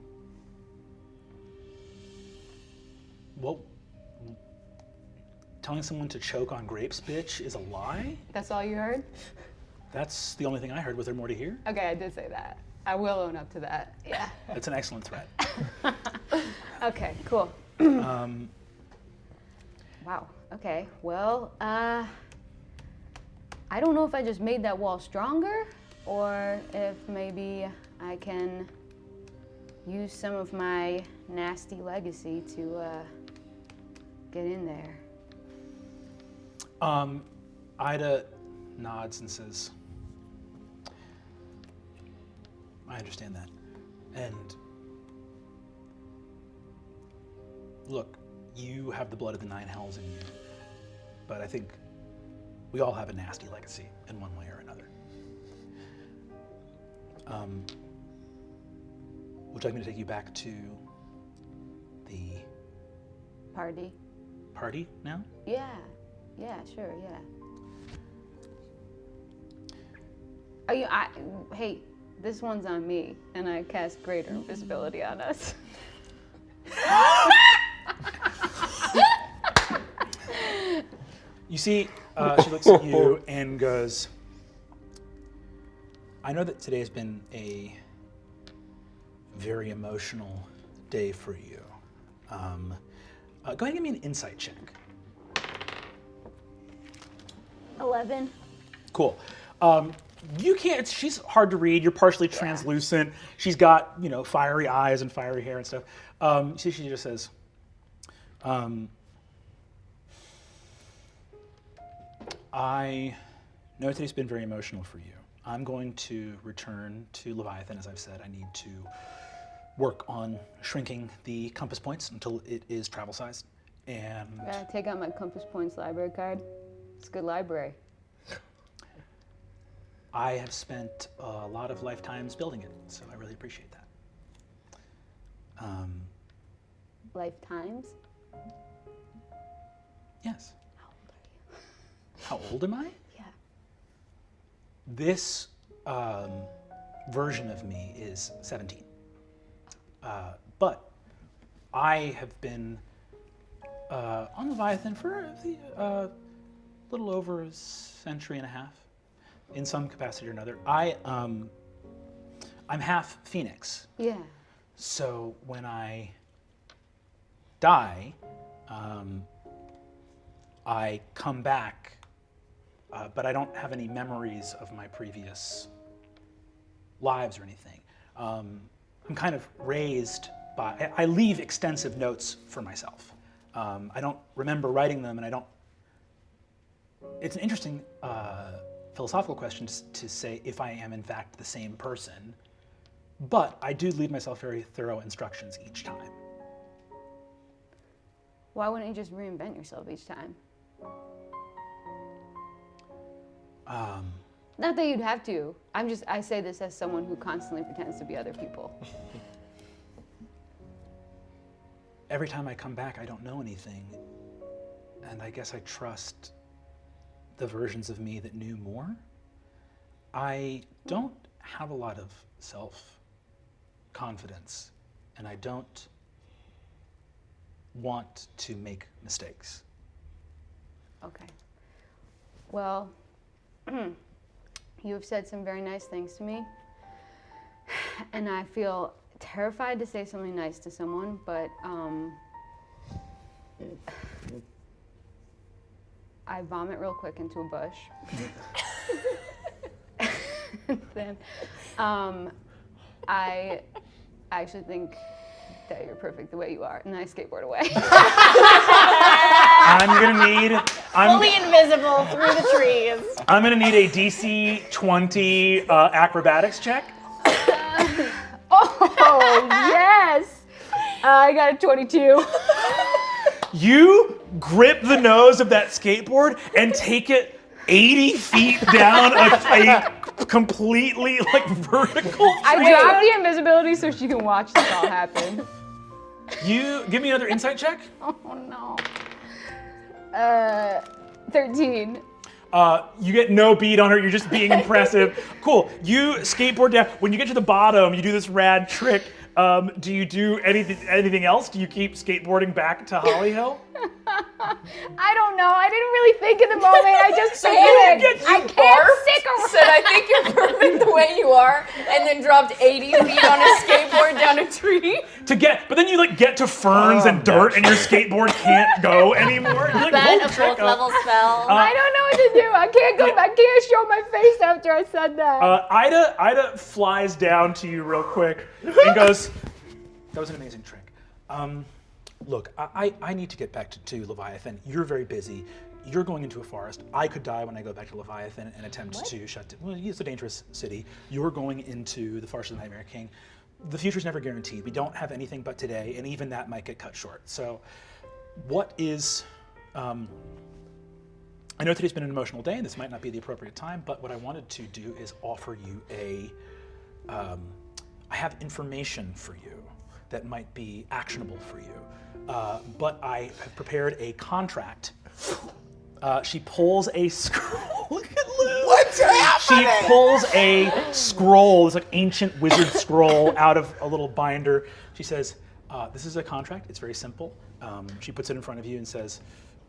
Well, telling someone to choke on grapes, bitch, is a lie? That's all you heard? That's the only thing I heard. Was there more to hear? Okay, I did say that. I will own up to that. Yeah. That's an excellent threat. Okay, cool. Wow. Okay. Well, I don't know if I just made that wall stronger or if maybe I can use some of my nasty legacy to get in there. Ayda nods and says, I understand that. And look, you have the blood of the 9 hells in you, but I think we all have a nasty legacy in one way or another. Would you like me to take you back to the Party? party now? Yeah. Yeah, sure, yeah. Hey, this one's on me, and I cast greater invisibility on us. You see, she looks at you and goes, I know that today has been a very emotional day for you. Go ahead and give me an insight check. 11. Cool. You can't, she's hard to read. You're partially translucent. She's got, fiery eyes and fiery hair and stuff. See, she just says, I know today's been very emotional for you. I'm going to return to Leviathan. As I've said, I need to work on shrinking the compass points until it is travel sized. And Gotta take out my Compass Points library card. It's a good library. I have spent a lot of lifetimes building it, so I really appreciate that. Lifetimes? Yes. How old are you? How old am I? Yeah. This version of me is 17. But I have been on Leviathan for a little over a century and a half, in some capacity or another. I'm half Phoenix. Yeah. So when I die, I come back, but I don't have any memories of my previous lives or anything. I'm kind of raised by, I leave extensive notes for myself. I don't remember writing them, and I don't, it's an interesting philosophical question to say if I am in fact the same person, but I do leave myself very thorough instructions each time. Why wouldn't you just reinvent yourself each time? Not that you'd have to. I say this as someone who constantly pretends to be other people. Every time I come back, I don't know anything, and I guess I trust the versions of me that knew more. I don't have a lot of self-confidence, and I don't want to make mistakes. Okay. Well, you have said some very nice things to me, and I feel terrified to say something nice to someone, but I vomit real quick into a bush. Then I actually think that you're perfect the way you are, and I skateboard away. Fully invisible through the trees. I'm gonna need a DC 20 acrobatics check. Oh, yes! I got a 22. You grip the nose of that skateboard and take it 80 feet down a completely vertical I trail. dropped the invisibility so she can watch this all happen. You give me another insight check. Oh no. 13. You get no beat on her. You're just being impressive. Cool. You skateboard down. When you get to the bottom, you do this rad trick. Do you do anything else? Do you keep skateboarding back to Holly Hill? I don't know. I didn't really think in the moment. I just So panicked. I can't barfed, stick around. said, I think you're perfect the way you are, and then dropped 80 feet on a skateboard down a tree. But then you like get to ferns and dirt, and your skateboard can't go anymore. You like Then hold a the trick fourth up. level spell. I don't know what to do. I can't go. I can't show my face after I said that. Ayda flies down to you real quick and goes, "That was an amazing trick. Look, I need to get back to Leviathan. You're very busy. You're going into a forest. I could die when I go back to Leviathan and attempt to shut it. Well, it's a dangerous city. You're going into the forest of the Nightmare King. The future's never guaranteed. We don't have anything but today, and even that might get cut short. So, what is... I know today's been an emotional day, and this might not be the appropriate time, but what I wanted to do is offer you I have information for you that might be actionable for you. But I have prepared a contract. She pulls a scroll. Look at Lou. What's happening? She pulls a scroll, this like ancient wizard scroll, out of a little binder. She says, "This is a contract. It's very simple." She puts it in front of you and says,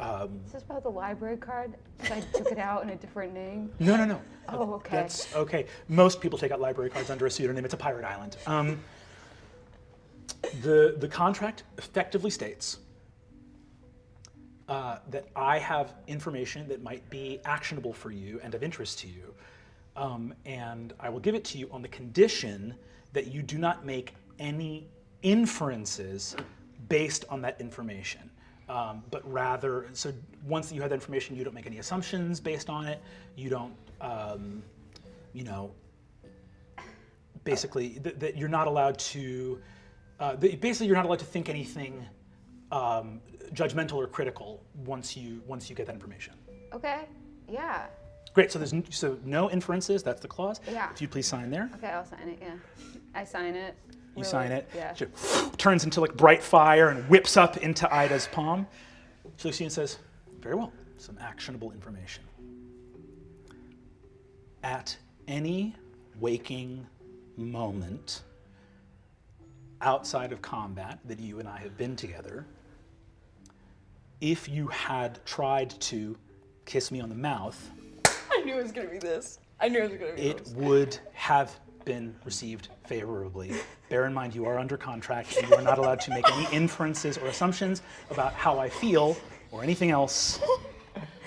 Is this about the library card? Because I took it out in a different name. No. Oh, okay. That's okay. Most people take out library cards under a pseudonym. It's a pirate island. The contract effectively states that I have information that might be actionable for you and of interest to you, and I will give it to you on the condition that you do not make any inferences based on that information. But rather, so once you have that information, you don't make any assumptions based on it. You don't, basically, that you're not allowed to, basically you're not allowed to think anything judgmental or critical once you get that information. Okay. Yeah. Great. So no inferences. That's the clause. Yeah. If you please sign there. Okay, I'll sign it. Yeah. I sign it. You sign it. Yeah. She turns into like bright fire and whips up into Ida's palm. She looks at you and says, "Very well. Some actionable information. At any waking moment outside of combat that you and I have been together, if you had tried to kiss me on the mouth, I knew it was going to be this. it would have been received favorably. Bear in mind, you are under contract, and you are not allowed to make any inferences or assumptions about how I feel or anything else.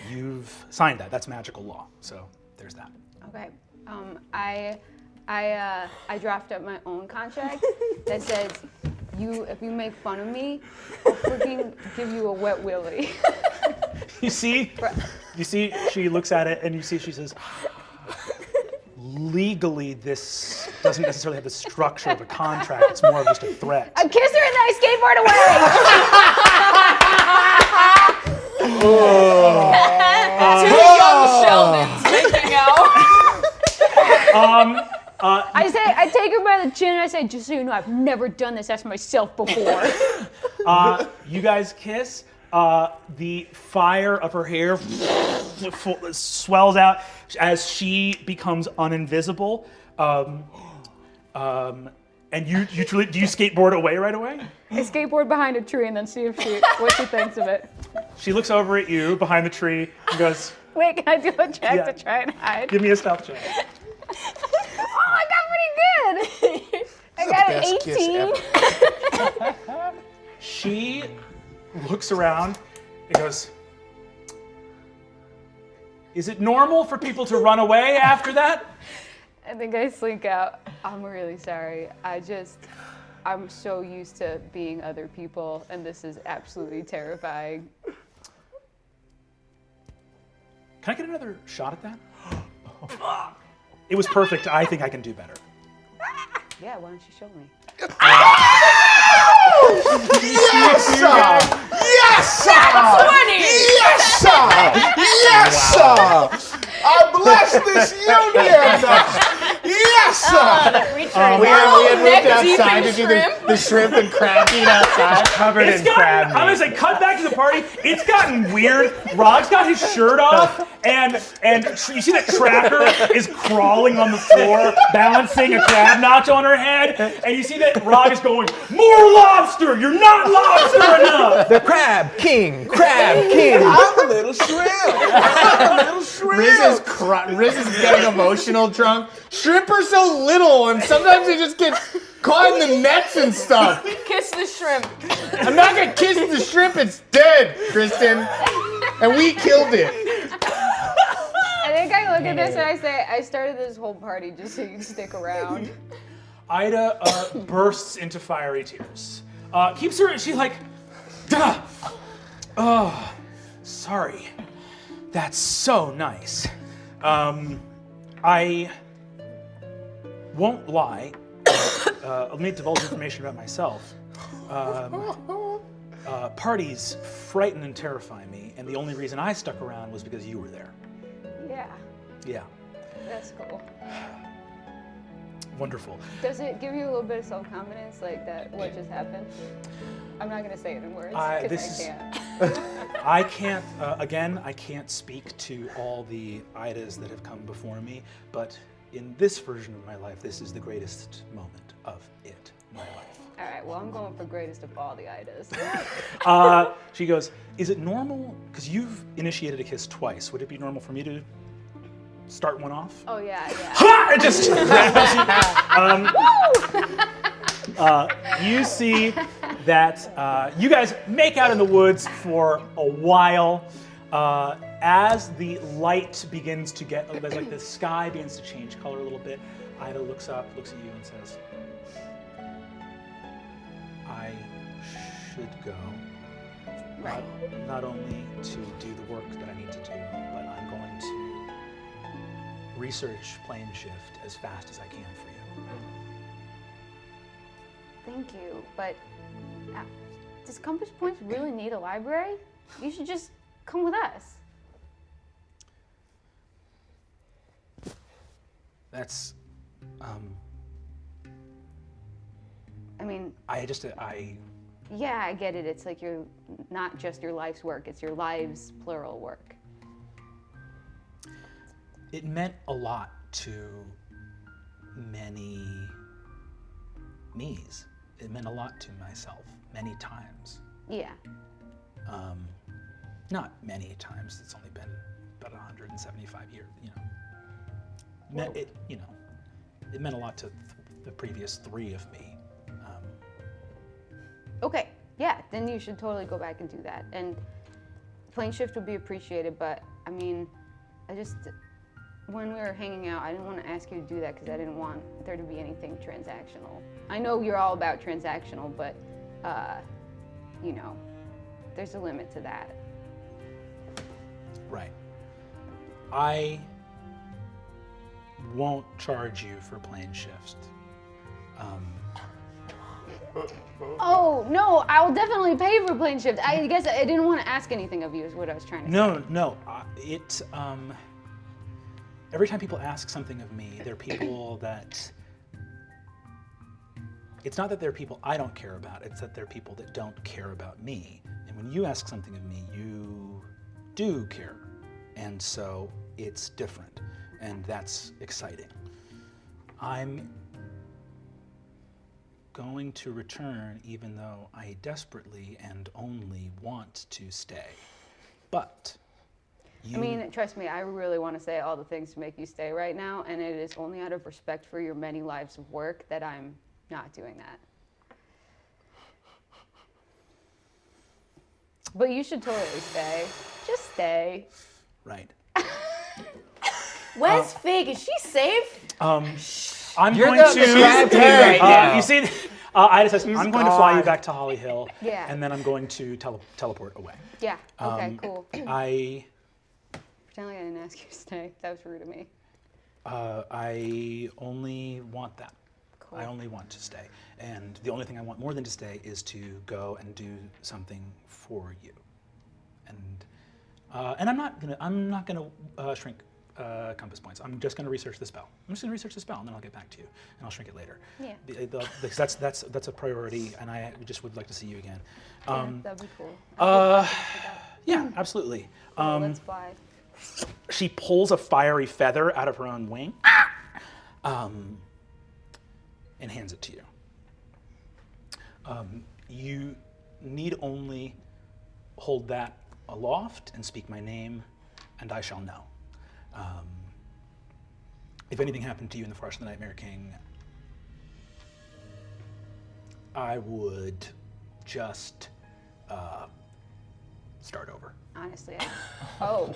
You've signed that. That's magical law. So there's that." Okay. I draft up my own contract that says, if you make fun of me, I'll freaking give you a wet willy. You see, she looks at it, and you see she says, "Legally, this doesn't necessarily have the structure of a contract. It's more of just a threat." I kiss her and then I skateboard away. Two young Sheldons making out. I take her by the chin and I say, "Just so you know, I've never done this to myself before." You guys kiss. The fire of her hair swells out as she becomes uninvisible. And you truly, do you skateboard away right away? I skateboard behind a tree and then see what she thinks of it. She looks over at you behind the tree and goes, Wait, can I do a check Yeah. to try and hide? "Give me a stealth check." Oh, I got pretty good. I got an best kiss 18. She looks around and goes, "Is it normal for people to run away after that?" I think I slink out. I'm really sorry. I'm so used to being other people, and this is absolutely terrifying. Can I get another shot at that? It was perfect. I think I can do better. Yeah, why don't you show me? Yes, sir! Yes, sir! 20! Yes, sir! Yes, sir! I bless this union! Yes, The creature. We had neck moved deep outside in to do shrimp. the shrimp and crab meat outside. Covered It's in gotten, crab I'm gonna meat. say, cut back to the party. It's gotten weird. Rod's got his shirt off, and you see that Tracker is crawling on the floor, balancing a crab notch on her head, and you see that Rod is going, "More lobster! You're not lobster enough!" The Crab King! Crab King! I'm a little shrimp. I'm a little shrimp. Riz is getting emotional drunk. Shrimp are so little, and sometimes they just get caught in the nets and stuff. Kiss the shrimp. I'm not gonna kiss the shrimp. It's dead, Kristen. And we killed it. I think I look at this and I say, I started this whole party just so you'd stick around. Ida bursts into fiery tears. Keeps her, she's like, duh. Oh, sorry. That's so nice. I won't lie. Let me divulge information about myself. Parties frighten and terrify me, and the only reason I stuck around was because you were there. Yeah, Yeah, that's cool. wonderful. Does it give you a little bit of self-confidence, like that what just happened? I'm not gonna say it in words, because this is- I can't. I can't, again, I can't speak to all the Idas that have come before me, but in this version of my life, this is the greatest moment of it, my life. All right, well, I'm going for greatest of all the Idas. She goes, is it normal, because you've initiated a kiss twice, would it be normal for me to start one off? Oh, yeah, yeah. Ha! It just you see that you guys make out in the woods for a while. As the light begins to get, like the sky begins to change color a little bit, Ida looks up, looks at you, and says, "I should go. Right. Not only to do the work that I need to do, but I'm going to research plane shift as fast as I can for you." Thank you, but does Compass Points really need a library? You should just come with us. That's, I mean, yeah, I get it. It's like you're not just your life's work, it's your lives, plural, work. it meant a lot to many me's. It meant a lot to myself many times. Yeah. Not many times. It's only been about 175 years. It meant a lot to the previous 3 of me. Okay, yeah, then you should totally go back and do that. And plane shift would be appreciated, but I mean, when we were hanging out, I didn't want to ask you to do that because I didn't want there to be anything transactional. I know you're all about transactional, but, there's a limit to that. Right. I won't charge you for plane shifts. Oh, no, I'll definitely pay for plane shift. I guess I didn't want to ask anything of you is what I was trying to say. No. Every time people ask something of me, they're people that. It's not that they're people I don't care about, it's that they're people that don't care about me. And when you ask something of me, you do care. And so it's different. And that's exciting. I'm going to return even though I desperately and only want to stay. But I mean, trust me, I really want to say all the things to make you stay right now, and it is only out of respect for your many lives of work that I'm not doing that. But you should totally stay. Just stay. right. Where's Fig? Is she safe? I'm You're going the to. crab king right now. You see, Ida says, I'm going to fly you back to Holly Hill, Yeah. and then I'm going to teleport away. Yeah, okay, cool. I Pretend like I didn't ask you to stay. That was rude of me. I only want that. Cool. I only want to stay, and the only thing I want more than to stay is to go and do something for you. And I'm not gonna shrink compass points. I'm just going to research the spell. I'm just going to research the spell, and then I'll get back to you, and I'll shrink it later. Yeah. Because that's a priority, and I just would like to see you again. That'd be cool. Yeah, absolutely. Let's fly. She pulls a fiery feather out of her own wing, and hands it to you. You need only hold that aloft and speak my name, and I shall know. If anything happened to you in the Forest of the Nightmare King, I would just start over. Honestly. Oh,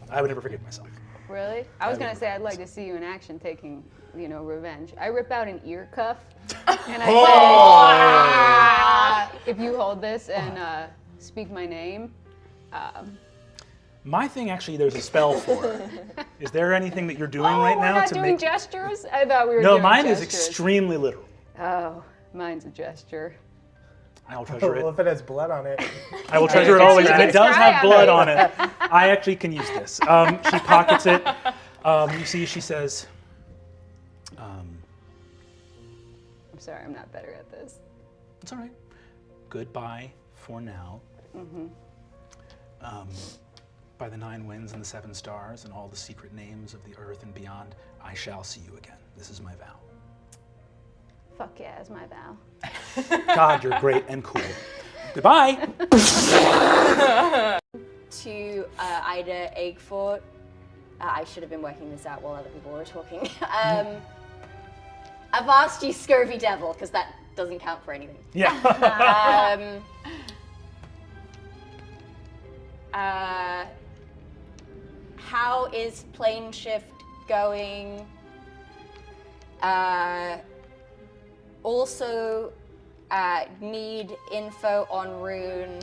I would never forgive myself. really? I was gonna say I'd like to see you in action taking, revenge. I rip out an ear cuff, and I say, if you hold this and speak my name. My thing, actually, there's a spell for it. Is there anything that you're doing right we're now not to doing make? gestures? I thought we were No, doing mine is gestures. extremely literal. Oh, mine's a gesture. I'll treasure Well, it. if it has blood on it. I will treasure it always, You and can it does try have on blood it. on it. I actually can use this. She pockets it. You see, she says, I'm sorry, I'm not better at this. "It's all right. Goodbye for now. By the 9 winds and the 7 stars and all the secret names of the earth and beyond, I shall see you again. This is my vow. Fuck yeah, is my vow. God, you're great and cool. Goodbye." To Ayda Aguefort. I should have been working this out while other people were talking. I've asked you Scurvy Devil, because that doesn't count for anything. Yeah. How is plane shift going? Also, need info on rune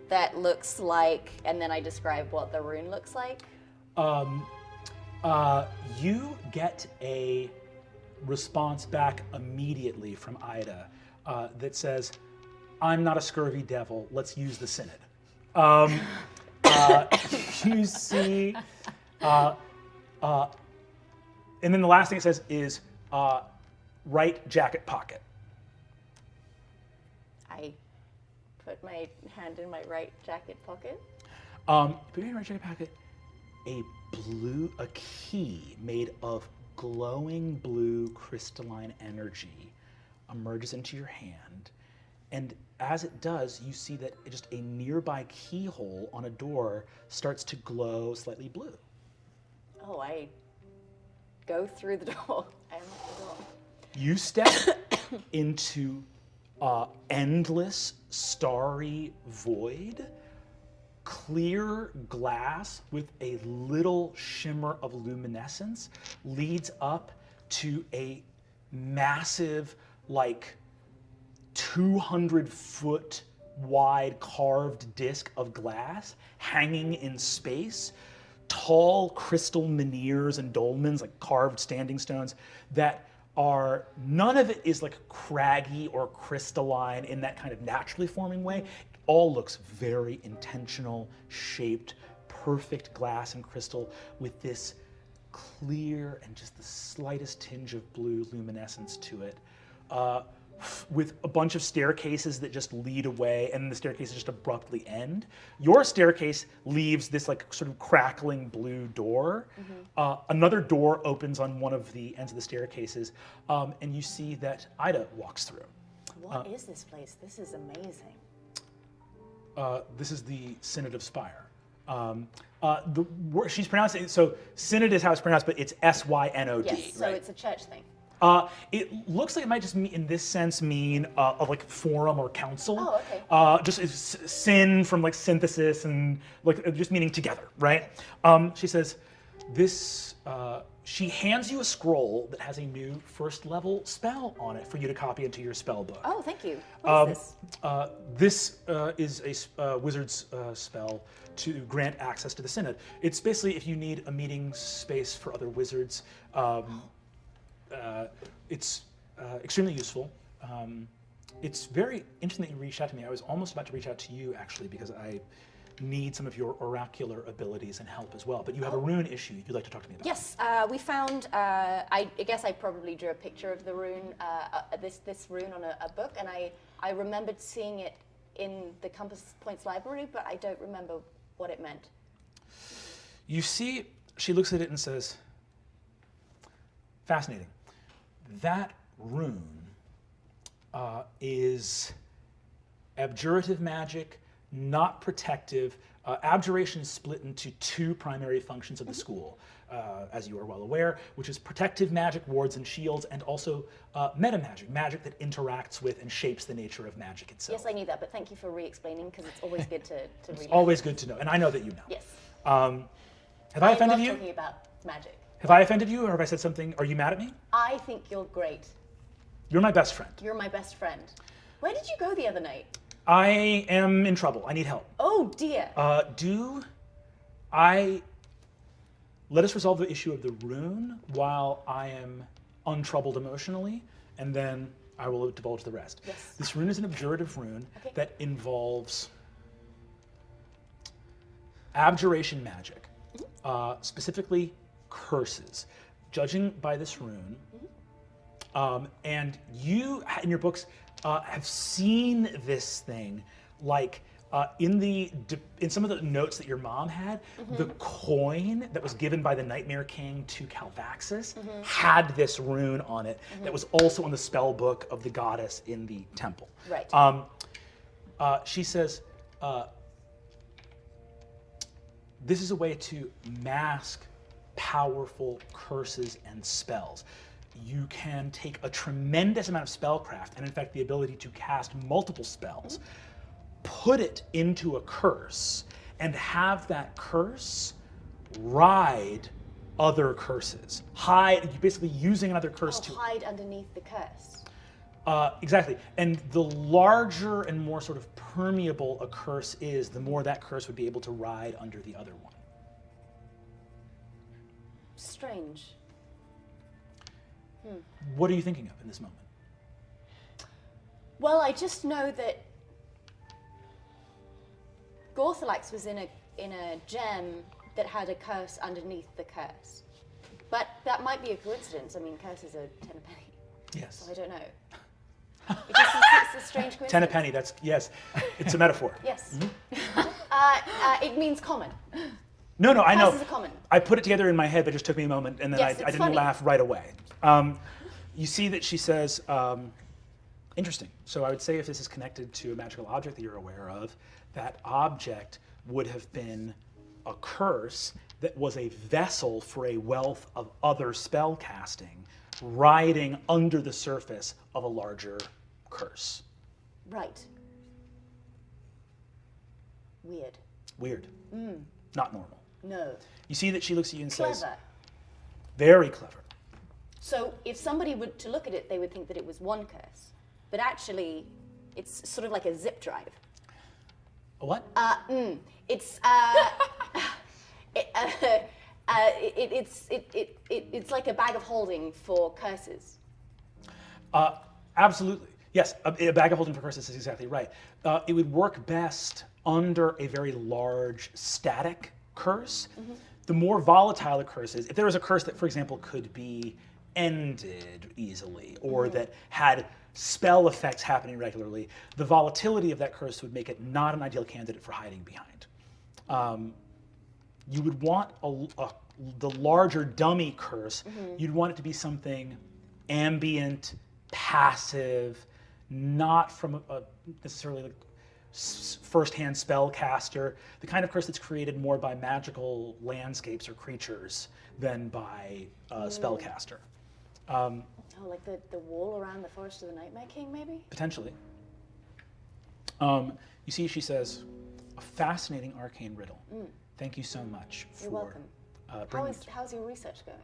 that looks like, and then I describe what the rune looks like. You get a response back immediately from Ayda that says, "I'm not a scurvy devil. Let's use the synod." You see, and then the last thing it says is right jacket pocket. I put my hand in my right jacket pocket. Put in your right jacket pocket a key made of glowing blue crystalline energy emerges into your hand, and as it does, you see that just a nearby keyhole on a door starts to glow slightly blue. Oh, I go through the door. I unlock the door. You step into endless starry void, clear glass with a little shimmer of luminescence leads up to a massive, like 200-foot wide carved disc of glass hanging in space. Tall crystal menhirs and dolmens, like carved standing stones, that are, none of it is like craggy or crystalline in that kind of naturally forming way. It all looks very intentional, shaped, perfect glass and crystal with this clear and just the slightest tinge of blue luminescence to it. With a bunch of staircases that just lead away, and the staircases just abruptly end. Your staircase leaves this like sort of crackling blue door. Another door opens on one of the ends of the staircases, and you see that Ayda walks through. What is this place? This is amazing. This is the Synod of Spire. She's pronouncing it, so Synod is how it's pronounced, but it's S-Y-N-O-D. Yes, so right? it's a church thing. It looks like it might just mean, in this sense, mean like forum or council. Oh, okay. Just sin from like synthesis and like just meaning together, right? She says, she hands you a scroll that has a new 1st level spell on it for you to copy into your spell book. Oh, thank you. What is this? This is a wizard's spell to grant access to the Synod. It's basically if you need a meeting space for other wizards. It's extremely useful. It's very interesting that you reached out to me. I was almost about to reach out to you, actually, because I need some of your oracular abilities and help as well. But you have a rune issue you'd like to talk to me about. Yes, we found. I guess I probably drew a picture of the rune, this rune on a book, and I remembered seeing it in the Compass Points library, but I don't remember what it meant. You see, she looks at it and says, fascinating. That rune is abjurative magic, not protective. Abjuration is split into two primary functions of the school, as you are well aware, which is protective magic, wards and shields, and also meta magic, magic that interacts with and shapes the nature of magic itself. Yes, I knew that, but thank you for re-explaining, because it's always good to read. Always good to know, and I know that you know. Yes. Have I offended love you? talking about magic. Have I offended you, or have I said something? Are you mad at me? I think you're great. You're my best friend. You're my best friend. Where did you go the other night? I am in trouble. I need help. Oh dear. Let us resolve the issue of the rune while I am untroubled emotionally, and then I will divulge the rest. Yes. This rune is an abjurative rune that involves abjuration magic, specifically curses. Judging by this rune, and you in your books have seen this thing, like in some of the notes that your mom had, the coin that was given by the Nightmare King to Calvaxis had this rune on it that was also on the spell book of the goddess in the temple. Right. She says, this is a way to mask powerful curses and spells. You can take a tremendous amount of spellcraft, and in fact the ability to cast multiple spells, put it into a curse, and have that curse ride other curses. Basically using another curse to hide underneath the curse. Exactly. And the larger and more sort of permeable a curse is, the more that curse would be able to ride under the other one. Strange. What are you thinking of in this moment? Well, I just know that Gorthalax was in a gem that had a curse underneath the curse. But that might be a coincidence. I mean, curses are 10 a penny. Yes. So I don't know. It's a strange coincidence. 10 a penny, yes. It's a metaphor. Yes. It means common. No, I know. Curses are common. I put it together in my head, but it just took me a moment, and then Yes, I it's didn't funny. laugh right away. You see that she says, interesting. So I would say if this is connected to a magical object that you're aware of, that object would have been a curse that was a vessel for a wealth of other spell casting riding under the surface of a larger curse. Right. Weird. Weird. Not normal. No. You see that she looks at you and says, Clever. very clever. So if somebody were to look at it, they would think that it was one curse. But actually, it's sort of like a zip drive. A what? It's it's like a bag of holding for curses. Absolutely. Yes, a bag of holding for curses is exactly right. It would work best under a very large static curse. The more volatile a curse is, if there was a curse that, for example, could be ended easily, or that had spell effects happening regularly, the volatility of that curse would make it not an ideal candidate for hiding behind. You would want the larger dummy curse, you'd want it to be something ambient, passive, not from a necessarily like first-hand spellcaster, the kind of curse that's created more by magical landscapes or creatures than by a spellcaster. Oh, like the wall around the Forest of the Nightmare King, maybe? Potentially. You see, she says, a fascinating arcane riddle. Thank you so much for You're welcome. bringing it. How's your research going?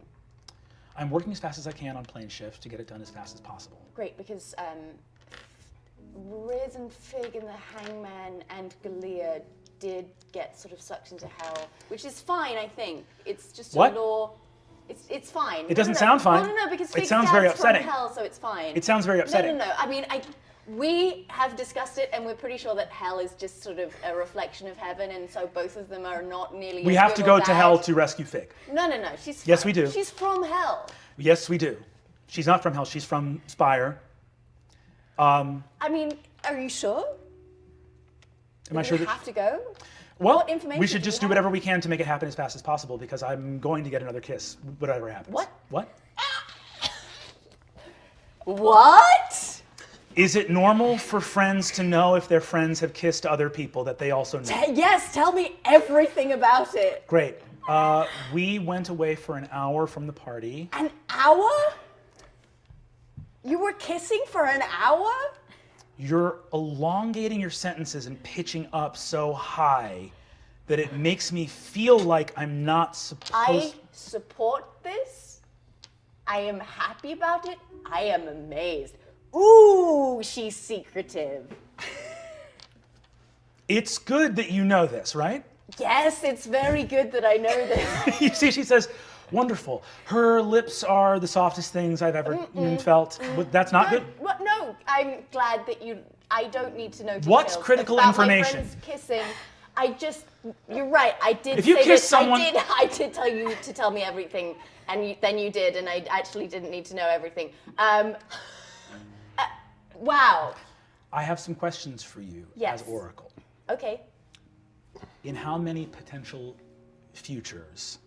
I'm working as fast as I can on plane shift to get it done as fast as possible. Great, because Riz and Fig and the Hangman and Galia did get sort of sucked into hell, which is fine, I think. It's just What? a law. It's fine. It doesn't sound fine. No, because It Fig sounds very stands from upsetting. hell, so it's fine. It sounds very upsetting. No. I mean, We have discussed it, and we're pretty sure that hell is just sort of a reflection of heaven, and so both of them are not nearly. We as have good to or go to bad. hell to rescue Fig. No. She's. Yes, we do. She's from hell. Yes, we do. She's not from hell. She's from Spire. I mean, are you sure? Am I sure You that? have to go. Well, What information we should do just you do have? whatever we can to make it happen as fast as possible because I'm going to get another kiss, whatever happens. What? What? What? Is it normal for friends to know if their friends have kissed other people that they also know? Yes, tell me everything about it. Great. We went away for an hour from the party. An hour? You were kissing for an hour? You're elongating your sentences and pitching up so high that it makes me feel like I'm not I supposed. support this. I am happy about it. I am amazed. Ooh, she's secretive. It's good that you know this, right? Yes, it's very good that I know this. You see, she says, wonderful. Her lips are the softest things I've ever felt. But that's not good? Well, no, I'm glad that you. I don't need to know details. What's critical about information? My friends kissing. I just. You're right. I did. If you say kiss this, someone- I did tell you to tell me everything, and then you did, and I actually didn't need to know everything. Wow. I have some questions for you Yes. as Oracle. Okay. In how many potential futures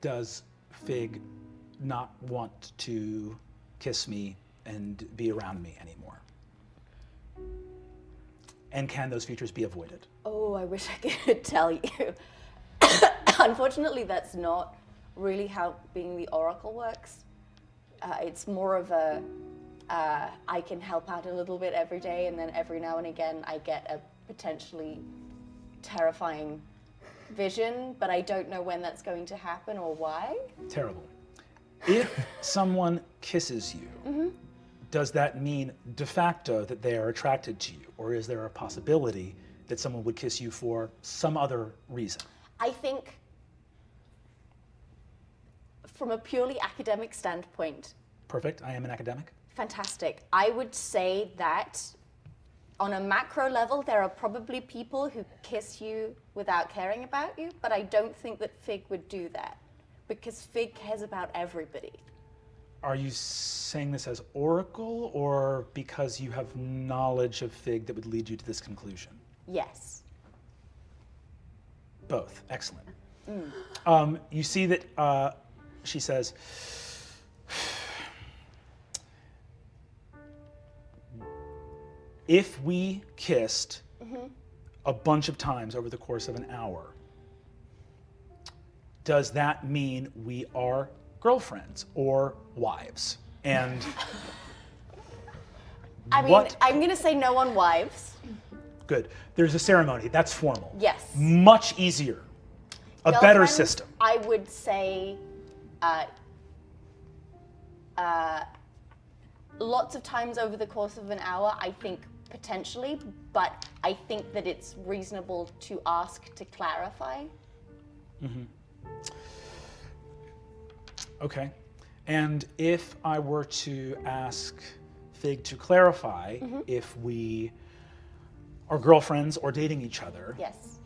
does Fig not want to kiss me and be around me anymore? And can those futures be avoided? Oh, I wish I could tell you. Unfortunately, that's not really how being the Oracle works. It's more of a I can help out a little bit every day, and then every now and again I get a potentially terrifying vision, but I don't know when that's going to happen or why. Terrible. If someone kisses you, does that mean de facto that they are attracted to you? Or is there a possibility that someone would kiss you for some other reason? I think from a purely academic standpoint, Perfect. I am an academic. fantastic. I would say that on a macro level, there are probably people who kiss you without caring about you, but I don't think that Fig would do that because Fig cares about everybody. Are you saying this as Oracle or because you have knowledge of Fig that would lead you to this conclusion? Yes. Both. Excellent. You see that she says, if we kissed a bunch of times over the course of an hour, does that mean we are girlfriends or wives? And I mean, what? I'm going to say no on wives. Good. There's a ceremony. That's formal. Yes. Much easier. A better Girlfriends, system. I would say lots of times over the course of an hour, I think potentially, but I think that it's reasonable to ask to clarify. Okay. And if I were to ask Fig to clarify if we are girlfriends or dating each other, Yes.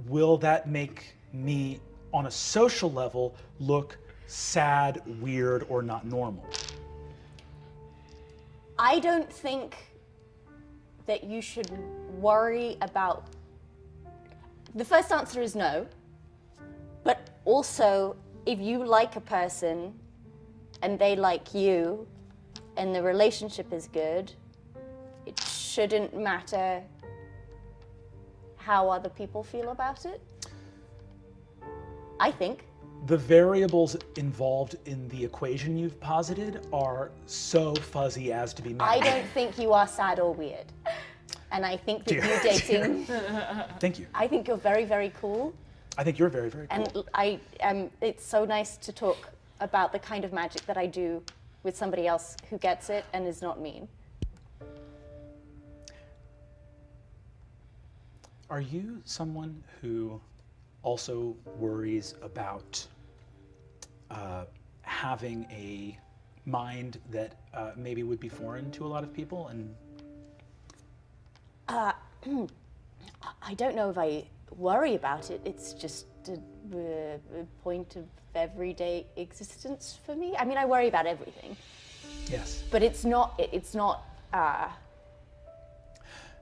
will that make me, on a social level, look sad, weird, or not normal? I don't think that you should worry about. The first answer is no. But also, if you like a person and they like you and the relationship is good, it shouldn't matter how other people feel about it. I think. The variables involved in the equation you've posited are so fuzzy as to be I mad. don't think you are sad or weird. And I think that Dear, you dating, Thank you. I think you're very, very cool. I think you're very, very cool. And it's so nice to talk about the kind of magic that I do with somebody else who gets it and is not mean. Are you someone who also worries about having a mind that maybe would be foreign to a lot of people? And I don't know if I worry about it. It's just a point of everyday existence for me. I mean, I worry about everything, yes, but it's not. It's not.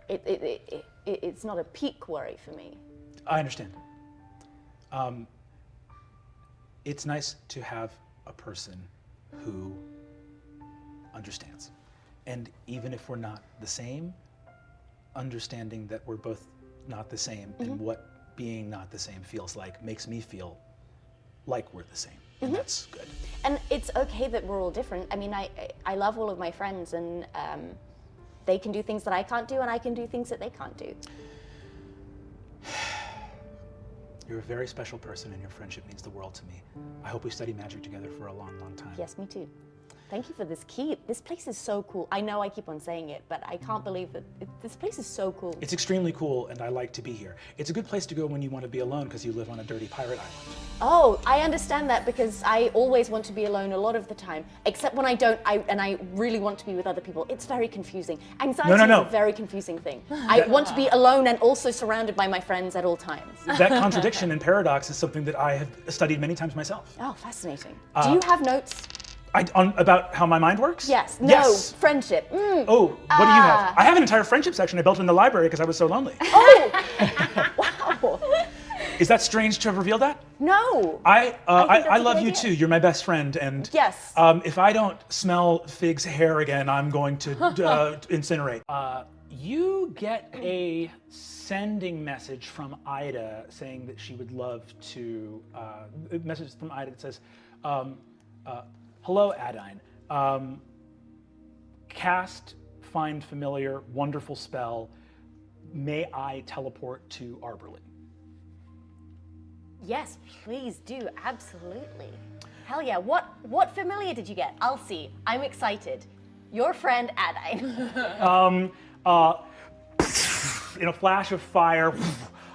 It's not a peak worry for me. I understand. It's nice to have a person who understands. And even if we're not the same, understanding that we're both not the same and what being not the same feels like makes me feel like we're the same. And that's good. And it's okay that we're all different. I mean, I love all of my friends, and they can do things that I can't do, and I can do things that they can't do. You're a very special person, and your friendship means the world to me. I hope we study magic together for a long, long time. Yes, me too. Thank you for this key. This place is so cool. I know I keep on saying it, but I can't believe that this place is so cool. It's extremely cool, and I like to be here. It's a good place to go when you want to be alone because you live on a dirty pirate island. Oh, I understand that, because I always want to be alone a lot of the time, except when I don't, and I really want to be with other people. It's very confusing. Anxiety No. is a very confusing thing. I want to be alone and also surrounded by my friends at all times. That contradiction and paradox is something that I have studied many times myself. Oh, fascinating. Do you have notes? About how my mind works? Yes. No. Yes. Friendship. Oh, what do you have? I have an entire friendship section I built in the library because I was so lonely. Oh! Wow. Is that strange to have revealed that? No. I that's a love good you idea. too. You're my best friend, and Yes. if I don't smell Fig's hair again, I'm going to incinerate. You get a sending message from Ayda saying that she would love to. A message from Ayda that says, "Hello, Adine. Cast Find Familiar, wonderful spell. May I teleport to Arborley?" Yes, please do. Absolutely. Hell yeah. What familiar did you get? I'll see. I'm excited. Your friend, Adine. In a flash of fire,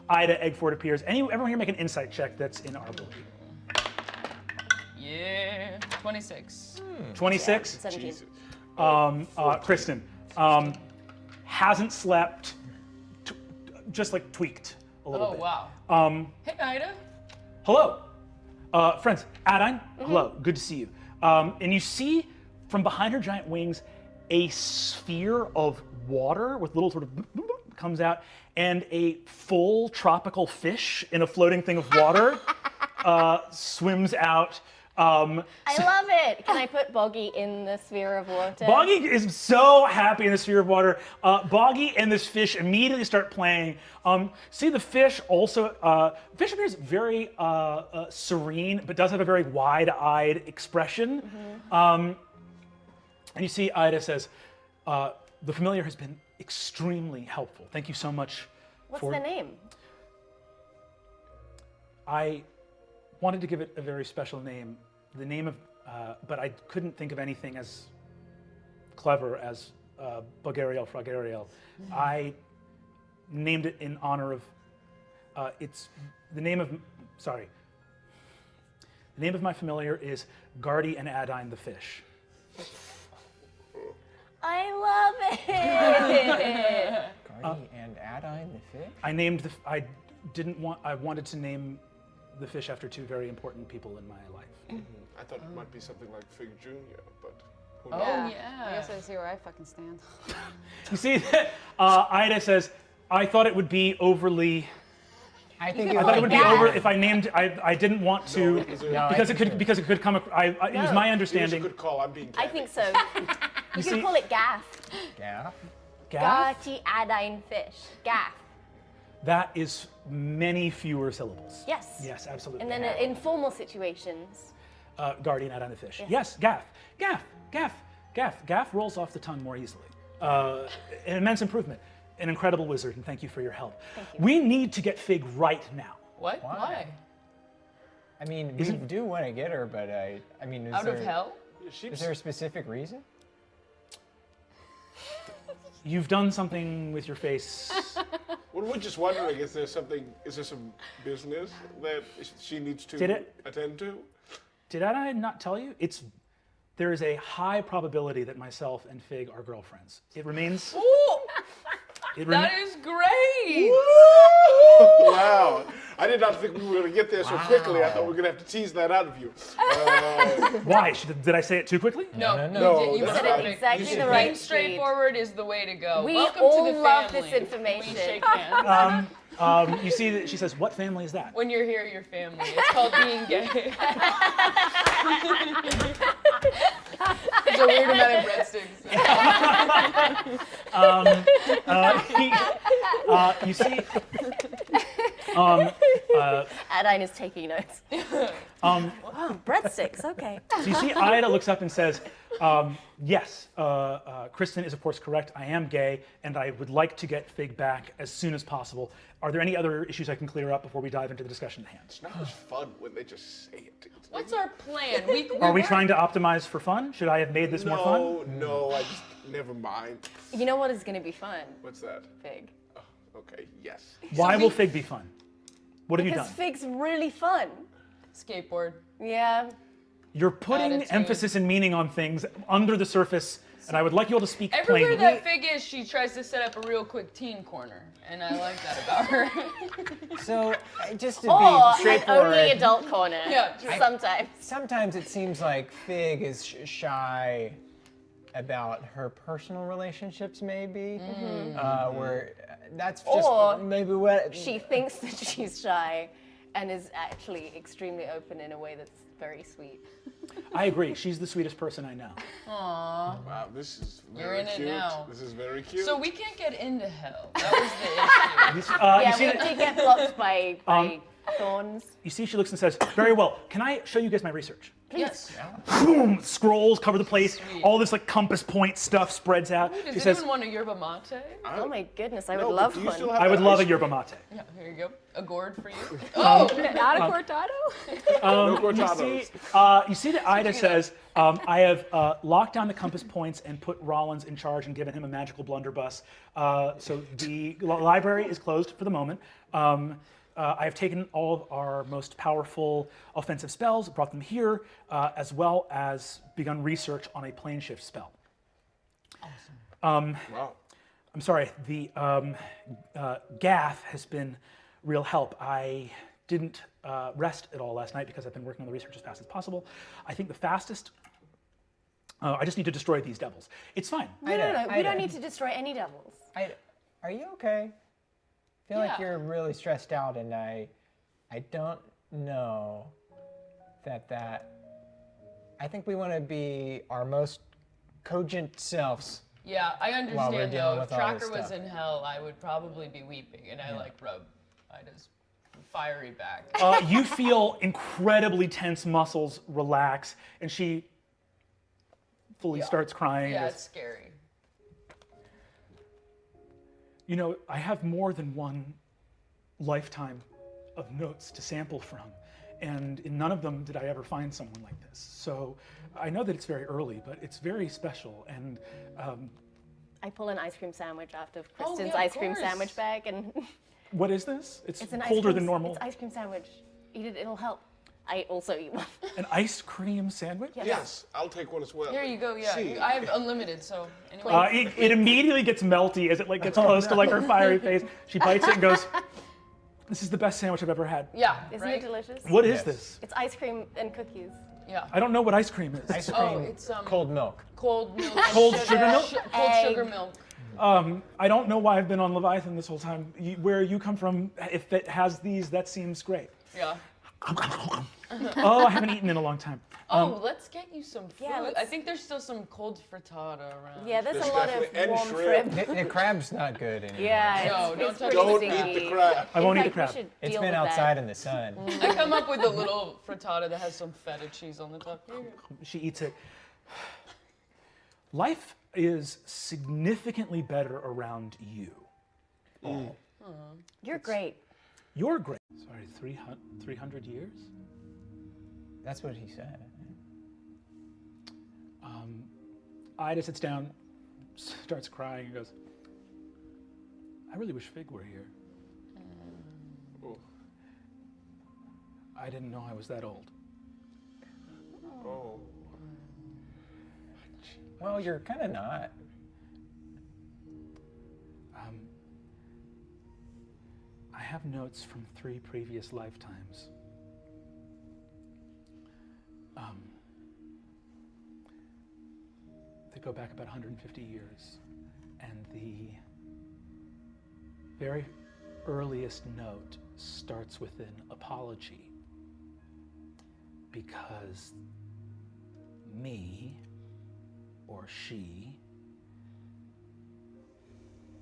Ayda Eggfort appears. Everyone here make an insight check that's in Arborley. Yeah, 26. 26. 17. Kristen hasn't slept, just like tweaked a little Oh, bit. wow. Hey, Ida. Hello, friends. Adine, hello. Good to see you. And you see from behind her giant wings a sphere of water with little sort of comes out, and a full tropical fish in a floating thing of water swims out. I love it. Can I put Boggy in the sphere of water? Boggy is so happy in the sphere of water. Boggy and this fish immediately start playing. See the fish also, fish appears very serene, but does have a very wide-eyed expression. And you see Ayda says, the familiar has been extremely helpful. Thank you so much. What's their name? I wanted to give it a very special name. The name of, but I couldn't think of anything as clever as Bulgariel Fragariel. I named it in honor of, the name of my familiar is Gardy and Adine the fish. I love it. Gardy and Adine the fish? I wanted to name the fish after two very important people in my life. I thought it might be something like Fig Jr., but who Oh, knows? yeah. I guess I see where I fucking stand. You see that Ayda says, I thought it would be overly. I think I thought it would be over if I named. I didn't want to No, because it could come. It was my It is a understanding. good call. I'm being I candid. think so. You see- can call it Gaff. Yeah. Gaff? Garty Adine fish. Gaff. That is many fewer syllables. Yes. Yes, absolutely. And then in formal situations. Guardian out on the fish. Yes, gaff, gaff, gaff, gaff. Gaff rolls off the tongue more easily. An immense improvement. An incredible wizard, and thank you for your help. Thank you. We need to get Fig right now. What? Why? I mean, we do want to get her, but I mean, is Out there, of hell? is there a specific reason? You've done something with your face. Well, we're just wondering, is there some business that she needs to Did it- attend to? Did I not tell you? It's there is a high probability that myself and Fig are girlfriends. It remains. It That is great. Wow. I did not think we were going to get there so quickly. I thought we were going to have to tease that out of you. Why? Did I say it too quickly? No, No, you that's said fine. it Exactly You the should right Being straightforward is the way to go. We Welcome all to the love family. this information. We shake hands. You see that she says, "What family is that?" When you're here, your family. It's called being gay. There's a weird amount of breadsticks. You see. Adine is taking notes. Wow, breadsticks. Okay. So you see, Ayda looks up and says, yes, Kristen is of course correct. I am gay, and I would like to get Fig back as soon as possible. Are there any other issues I can clear up before we dive into the discussion at hand? It's not as fun when they just say it. What's our plan? Are we trying to optimize for fun? Should I have made this more fun? No, I just, never mind. You know what is going to be fun? What's that? Fig. Okay, yes. Why will Fig be fun? What have you Because done? Fig's really fun. Skateboard. Yeah. You're putting Attitude. emphasis and meaning on things under the surface, and I would like you all to speak Everywhere plainly. that Fig is, she tries to set up a real quick teen corner. And I like that about her. So, just to Or be an straightforward, only adult corner. Yeah, true. Sometimes. sometimes it seems like Fig is shy about her personal relationships, maybe. Where that's just Or maybe what She thinks that she's shy and is actually extremely open in a way that's very sweet. I agree. She's the sweetest person I know. Aww. Wow, this is You're very in it cute. now. This is very cute. So we can't get into hell. That was the issue. You Yeah, see we that- did get blocked by thorns. You see, she looks and says, "Very well. Can I show you guys my research?" Yes. Boom! Scrolls cover the place. All this like compass point stuff spreads out. Does She says, anyone want a yerba mate? Oh my goodness, I would No, but love do you one. still have "I would that love a ice yerba mate." Yeah, here you go. A gourd for you. Oh! Not a cortado? No You cortados. see that Ayda says, "I have locked down the compass points and put Rollins in charge and given him a magical blunderbuss. So the library is closed for the moment. I have taken all of our most powerful offensive spells, brought them here, as well as begun research on a plane shift spell. Wow. I'm sorry, the Gaff has been real help. I didn't rest at all last night because I've been working on the research as fast as possible. I think the fastest, I just need to destroy these devils. It's fine. No, we don't need to destroy any devils. Are you okay? I feel like Yeah. you're really stressed out, and I don't know that. I think we want to be our most cogent selves. Yeah, I While we're understand dealing though. If with all this Tracker was stuff. in hell, I would probably be weeping, and I like rub Ida's fiery back. You feel incredibly tense muscles relax, and she fully starts crying. Yeah, Goes, it's scary. You know, I have more than one lifetime of notes to sample from, and in none of them did I ever find someone like this. So I know that it's very early, but it's very special, and I pull an ice cream sandwich out of Oh, Kristen's yeah, of ice cream course. sandwich bag, and what is this? It's it's an colder ice cream, than normal. It's ice cream sandwich. Eat it; it'll help. I also eat one. An ice cream sandwich? Yes, I'll take one as well. Here you go. Yeah, See. I have unlimited. So anyway, It immediately gets melty as it like gets close to like her fiery face. She bites it and goes, "This is the best sandwich I've ever had." yeah, Isn't right? it delicious? What is Yes. this? It's ice cream and cookies. Yeah. I don't know what ice cream is. Ice cream, Oh, it's cold milk. cold milk. Cold sugar milk? Cold Egg. sugar milk. I don't know why I've been on Leviathan this whole time. Where you come from, if it has these, that seems great. Yeah. Oh, I haven't eaten in a long time. Let's get you some food. Yeah, I let's- think there's still some cold frittata around. Yeah, there's There's a lot definitely- of and warm shrimp. shrimp. The crab's not good anymore. Yeah, No, don't it's touch pretty Don't sticky. eat the crab. I won't eat the In fact, crab. we should It's deal been with outside that. in the sun. I come up with a little frittata that has some feta cheese on the top. Here you go. She eats it. Life is significantly better around you. You're great. You're great. Sorry, 300 years? That's what he said. Ida sits down, starts crying, and goes, "I really wish Fig were here. Oh. I didn't know I was that old." Oh. Well, you're kind of not. I have notes from 3 previous lifetimes. They go back about 150 years. And the very earliest note starts with an apology because me or she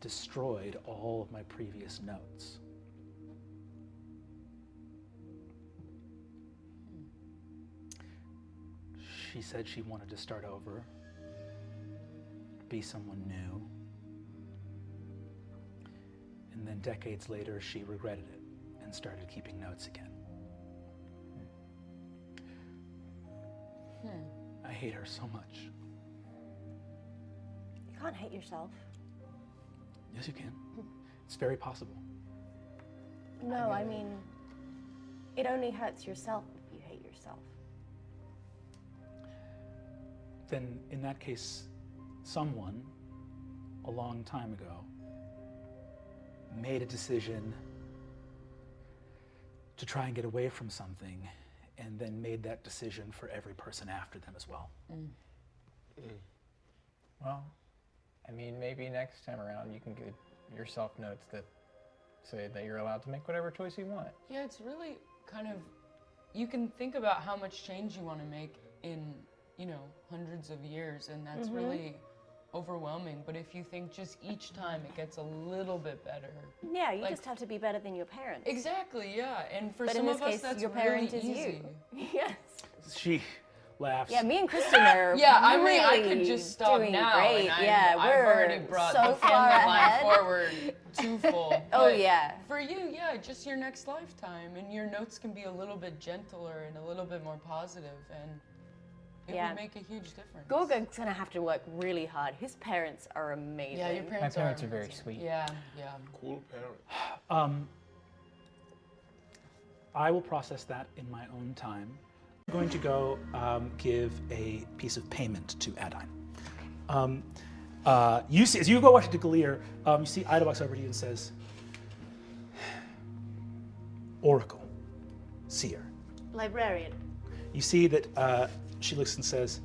destroyed all of my previous notes. She said she wanted to start over, be someone new. And then decades later, she regretted it and started keeping notes again. I hate her so much. You can't hate yourself. Yes, you can. It's very possible. No, I mean, it only hurts yourself if you hate yourself. Then, in that case, someone, a long time ago, made a decision to try and get away from something, and then made that decision for every person after them as well. Well, I mean, maybe next time around you can give yourself notes that say that you're allowed to make whatever choice you want. Yeah, it's really kind of, you can think about how much change you want to make in, you know, hundreds of years, and that's really overwhelming. But if you think just each time it gets a little bit better. Yeah, you Like- just have to be better than your parents. Exactly, yeah. And for But some in this of us, case, that's your really parent is easy. you. Yes. She laughs. Yeah, me and Kristen are Yeah, I mean, really I could just stop doing now. great. And Yeah, I've we're already brought so the far end line ahead. forward twofold. Oh, But yeah. For you, yeah, just your next lifetime, and your notes can be a little bit gentler and a little bit more positive, and it Yeah. would make a huge difference. Gorgon's gonna have to work really hard. His parents are amazing. Yeah, your My parents, parents are very sweet. Yeah, yeah. Cool parent. I will process that in my own time. I'm going to go give a piece of payment to Adine. You see, as you go watching to Galir, you see Ida walks over to you and says, Oracle, seer. Librarian. You see that she looks and says,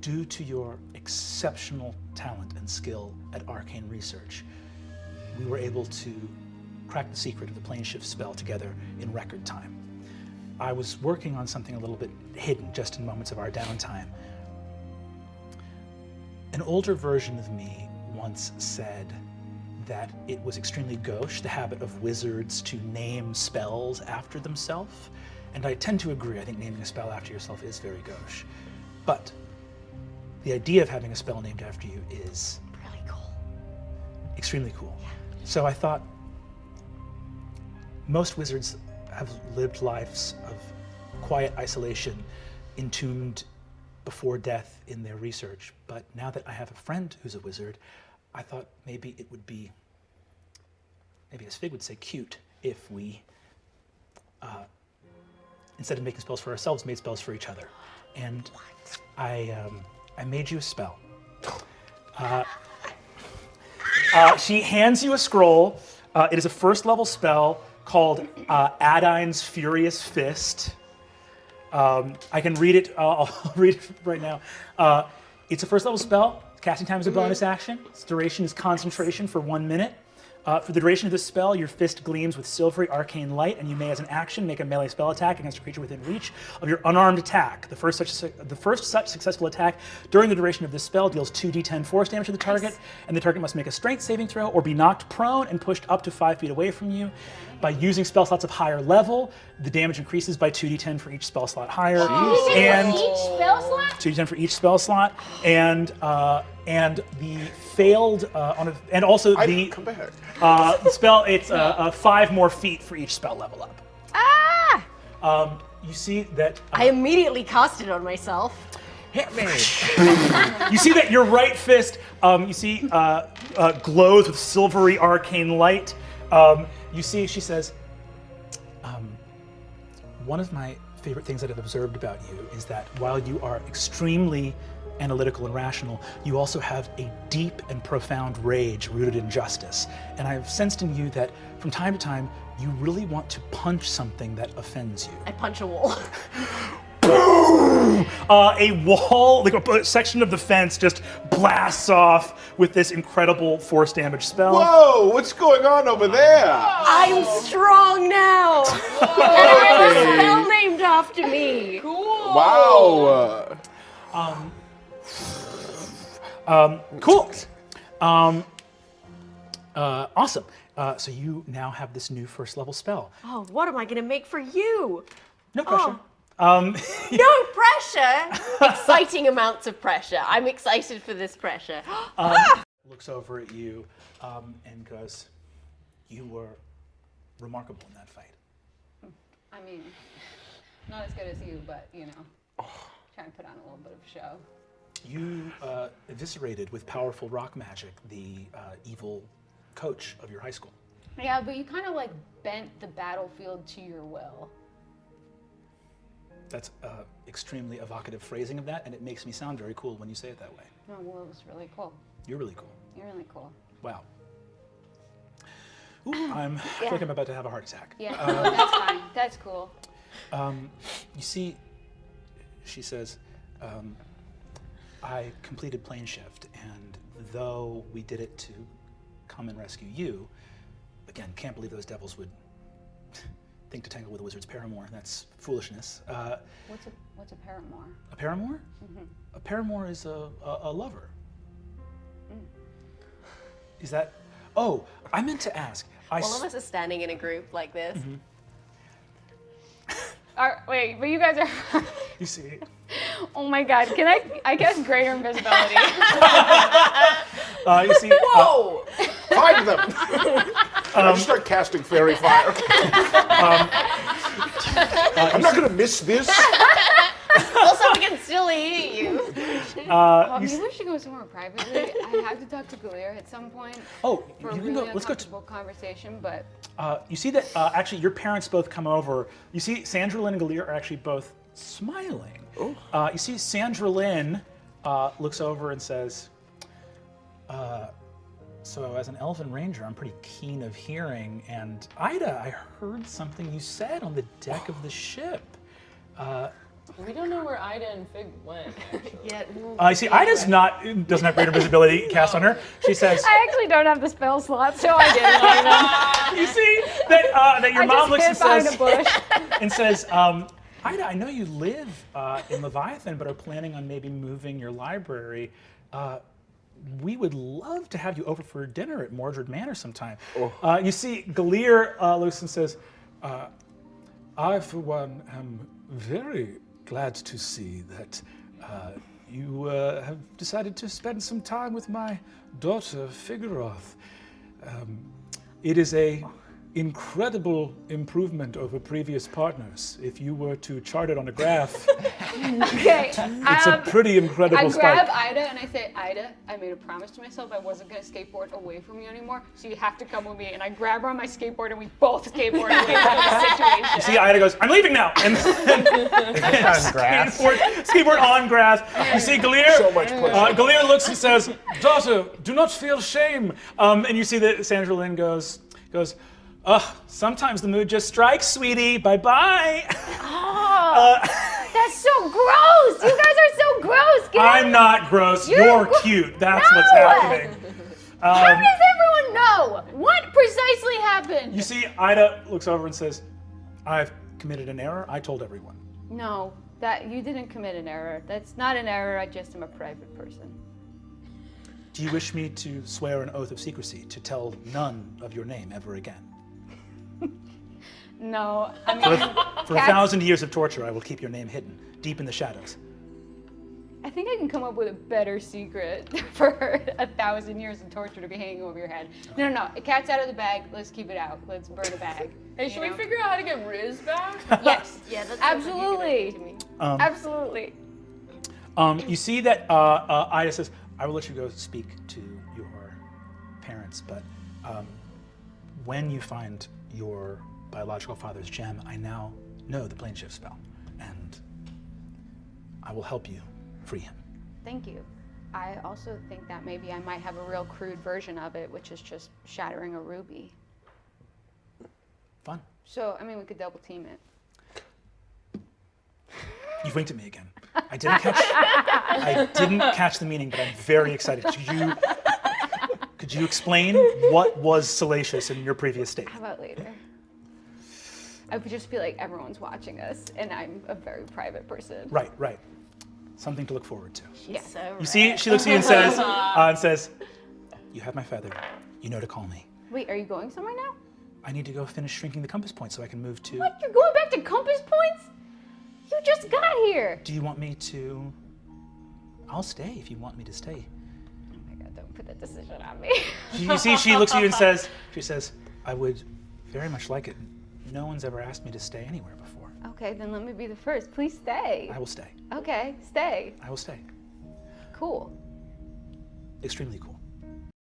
due to your exceptional talent and skill at arcane research, we were able to crack the secret of the plane shift spell together in record time. I was working on something a little bit hidden just in moments of our downtime. An older version of me once said that it was extremely gauche, the habit of wizards to name spells after themselves. And I tend to agree. I think naming a spell after yourself is very gauche. But the idea of having a spell named after you is Really cool. extremely cool. So I thought most wizards have lived lives of quiet isolation, entombed before death in their research. But now that I have a friend who's a wizard, I thought maybe it would be, maybe as Fig would say, cute if we, instead of making spells for ourselves, made spells for each other. And I made you a spell. She hands you a scroll. It is a first level spell called Adine's Furious Fist. I can read it. I'll read it right now. It's a first level spell. Casting time is a bonus action. Its duration is concentration for 1 minute. For the duration of this spell, your fist gleams with silvery arcane light, and you may, as an action, make a melee spell attack against a creature within reach of your unarmed attack. The first such successful attack during the duration of this spell deals 2d10 force damage to the target, and the target must make a strength saving throw or be knocked prone and pushed up to 5 feet away from you. By using spell slots of higher level, the damage increases by 2d10 for each spell slot higher, and Each spell slot? 2d10 for each spell slot, and the failed and also the Come back. spell. It's 5 more feet for each spell level up. Ah! You see that I immediately cast it on myself. Hit me! you see that your right fist glows with silvery arcane light. You see, she says, one of my favorite things that I've observed about you is that while you are extremely analytical and rational, you also have a deep and profound rage rooted in justice. And I've sensed in you that from time to time, you really want to punch something that offends you. I punch a wall. A wall, like a section of the fence just blasts off with this incredible force damage spell. Whoa, what's going on over there? I'm strong now. And I have a spell named after me. Wow. Cool. Awesome. So you now have this new first level spell. Oh, what am I gonna make for you? No pressure. No pressure. Exciting amounts of pressure. I'm excited for this pressure. Looks over at you and goes, "You were remarkable in that fight." I mean, not as good as you, but you know, trying to put on a little bit of a show. You eviscerated with powerful rock magic the evil coach of your high school. Yeah, but you kind of like bent the battlefield to your will. That's extremely evocative phrasing of that, and it makes me sound very cool when you say it that way. No, well, it was really cool. You're really cool. You're really cool. Wow. Ooh, I feel like I'm about to have a heart attack. Yeah, that's fine. That's cool. You see, she says, I completed plane shift, and though we did it to come and rescue you, again, can't believe those devils would think to tangle with a wizard's paramour. That's foolishness. What's a paramour? A paramour? Mm-hmm. A paramour is a lover. Is that? Oh, I meant to ask. All of us are standing in a group like this. Mm-hmm. Wait, but you guys are. You see. Oh my God! Can I guess greater invisibility. You see. Whoa! Find them. I just start casting fairy fire. I'm not going to miss this. Also, we can still hear you. Maybe we should go somewhere privately. I have to talk to Galir at some point. Oh, for you a can really go. Let's go. uncomfortable conversation, but You see that actually your parents both come over. You see Sandra Lynn and Galir are actually both smiling. You see Sandra Lynn looks over and says, so as an elven ranger, I'm pretty keen of hearing. And Ayda, I heard something you said on the deck of the ship. We don't know where Ayda and Fig went, actually. Yeah. You see, Ida's doesn't have greater visibility cast on her. She says, I actually don't have the spell slot, so I didn't. you see that your mom looks and behind says, a bush. and says, Ayda, I know you live in Leviathan, but are planning on maybe moving your library. We would love to have you over for dinner at Mordred Manor sometime. You see, Galir looks and says, I, for one, am very glad to see that you have decided to spend some time with my daughter, Figoroth. It is a incredible improvement over previous partners. If you were to chart it on a graph, Okay. it's a pretty incredible I grab spike. Ayda and I say, Ayda, I made a promise to myself I wasn't going to skateboard away from you anymore, so you have to come with me. And I grab her on my skateboard and we both skateboard away from the situation. See, Ayda goes, I'm leaving now. And On grass. skateboard on grass. You see Galir, So much pressure. Galir looks and says, daughter, do not feel shame. And you see that Sandra Lynn goes, sometimes the mood just strikes, sweetie. Bye-bye. That's so gross! You guys are so gross! I'm not gross. You're cute. That's what's No. happening. How does everyone know? What precisely happened? You see, Ayda looks over and says, I've committed an error. I told everyone. No, that you didn't commit an error. That's not an error. I just am a private person. Do you wish me to swear an oath of secrecy to tell none of your name ever again? No, I mean, For 1,000 years of torture, I will keep your name hidden, deep in the shadows. I think I can come up with a better secret for 1,000 years of torture to be hanging over your head. No. A cat's out of the bag. Let's keep it out. Let's burn the bag. Hey, should we figure out how to get Riz back? Yes. Yeah, that's Absolutely. To me. Absolutely. You see that Ayda says, I will let you go speak to your parents, but when you find your biological father's gem, I now know the plane shift spell, and I will help you free him. Thank you. I also think that maybe I might have a real crude version of it, which is just shattering a ruby. Fun. So, I mean, we could double team it. You winked at me again. I didn't catch the meaning, but I'm very excited. Could you explain what was salacious in your previous statement? How about later? I would just feel like everyone's watching us, and I'm a very private person. Right. Something to look forward to. She's so You see, she looks at you and says, "You have my feather. You know to call me." Wait, are you going somewhere now? I need to go finish shrinking the compass point so I can move to. What? You're going back to compass points? You just got here. Do you want me to? I'll stay if you want me to stay. Oh my God! Don't put that decision on me. You see, she looks at you and says, "I would very much like it. No one's ever asked me to stay anywhere before." Okay, then let me be the first. Please stay. I will stay. Okay, stay. I will stay. Cool. Extremely cool.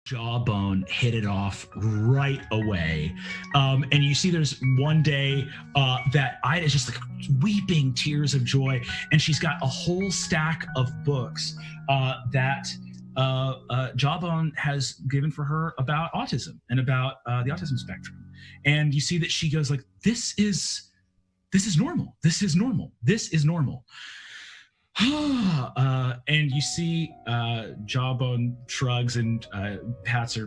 Jawbone hit it off right away. And you see there's one day that Ida's just like weeping tears of joy, and she's got a whole stack of books that Jawbone has given for her about autism and about the autism spectrum. And you see that she goes like, this is normal. This is normal. This is normal. And you see Jawbone shrugs and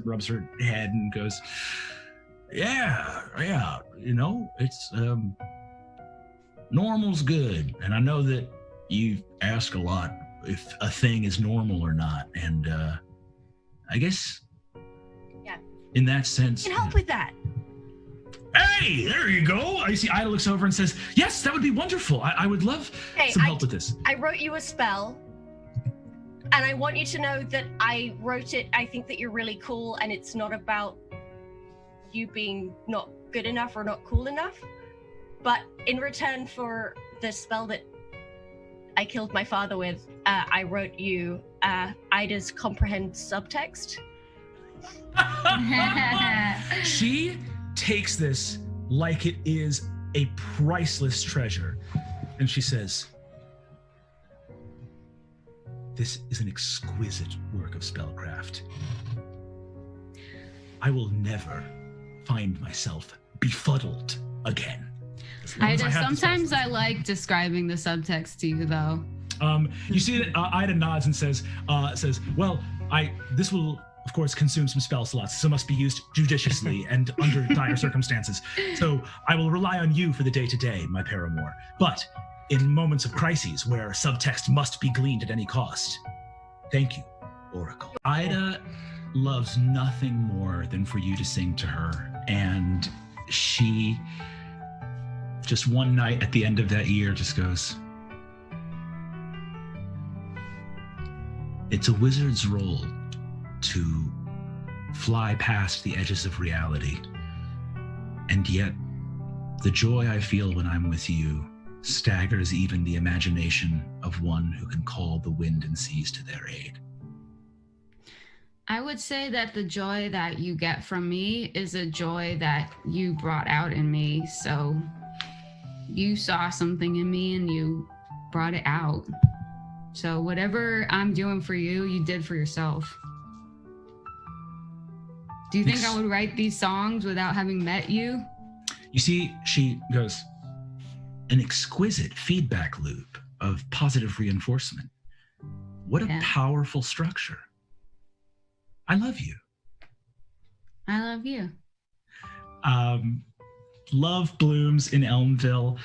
rubs her head and goes, yeah, it's normal's good. And I know that you ask a lot if a thing is normal or not. And I guess in that sense, can help with that. Hey, there you go. I see Ida looks over and says, yes, that would be wonderful. I would love some help with this. I wrote you a spell, and I want you to know that I wrote it. I think that you're really cool, and it's not about you being not good enough or not cool enough. But in return for the spell that I killed my father with, I wrote you Ida's comprehend subtext. She takes this like it is a priceless treasure, and she says, this is an exquisite work of spellcraft. I will never find myself befuddled again. Sometimes I like describing the subtext to you, though. You see that Ida nods and says, well, this will of course consume some spell slots, so must be used judiciously and under dire circumstances. So I will rely on you for the day-to-day, my paramour. But in moments of crises where subtext must be gleaned at any cost, thank you, Oracle. Ida loves nothing more than for you to sing to her, and she just one night at the end of that year just goes, it's a wizard's role to fly past the edges of reality. And yet, the joy I feel when I'm with you staggers even the imagination of one who can call the wind and seas to their aid. I would say that the joy that you get from me is a joy that you brought out in me. So you saw something in me and you brought it out. So whatever I'm doing for you, you did for yourself. Do you think I would write these songs without having met you? You see, she goes, an exquisite feedback loop of positive reinforcement. What a powerful structure. I love you. I love you. Love blooms in Elmville.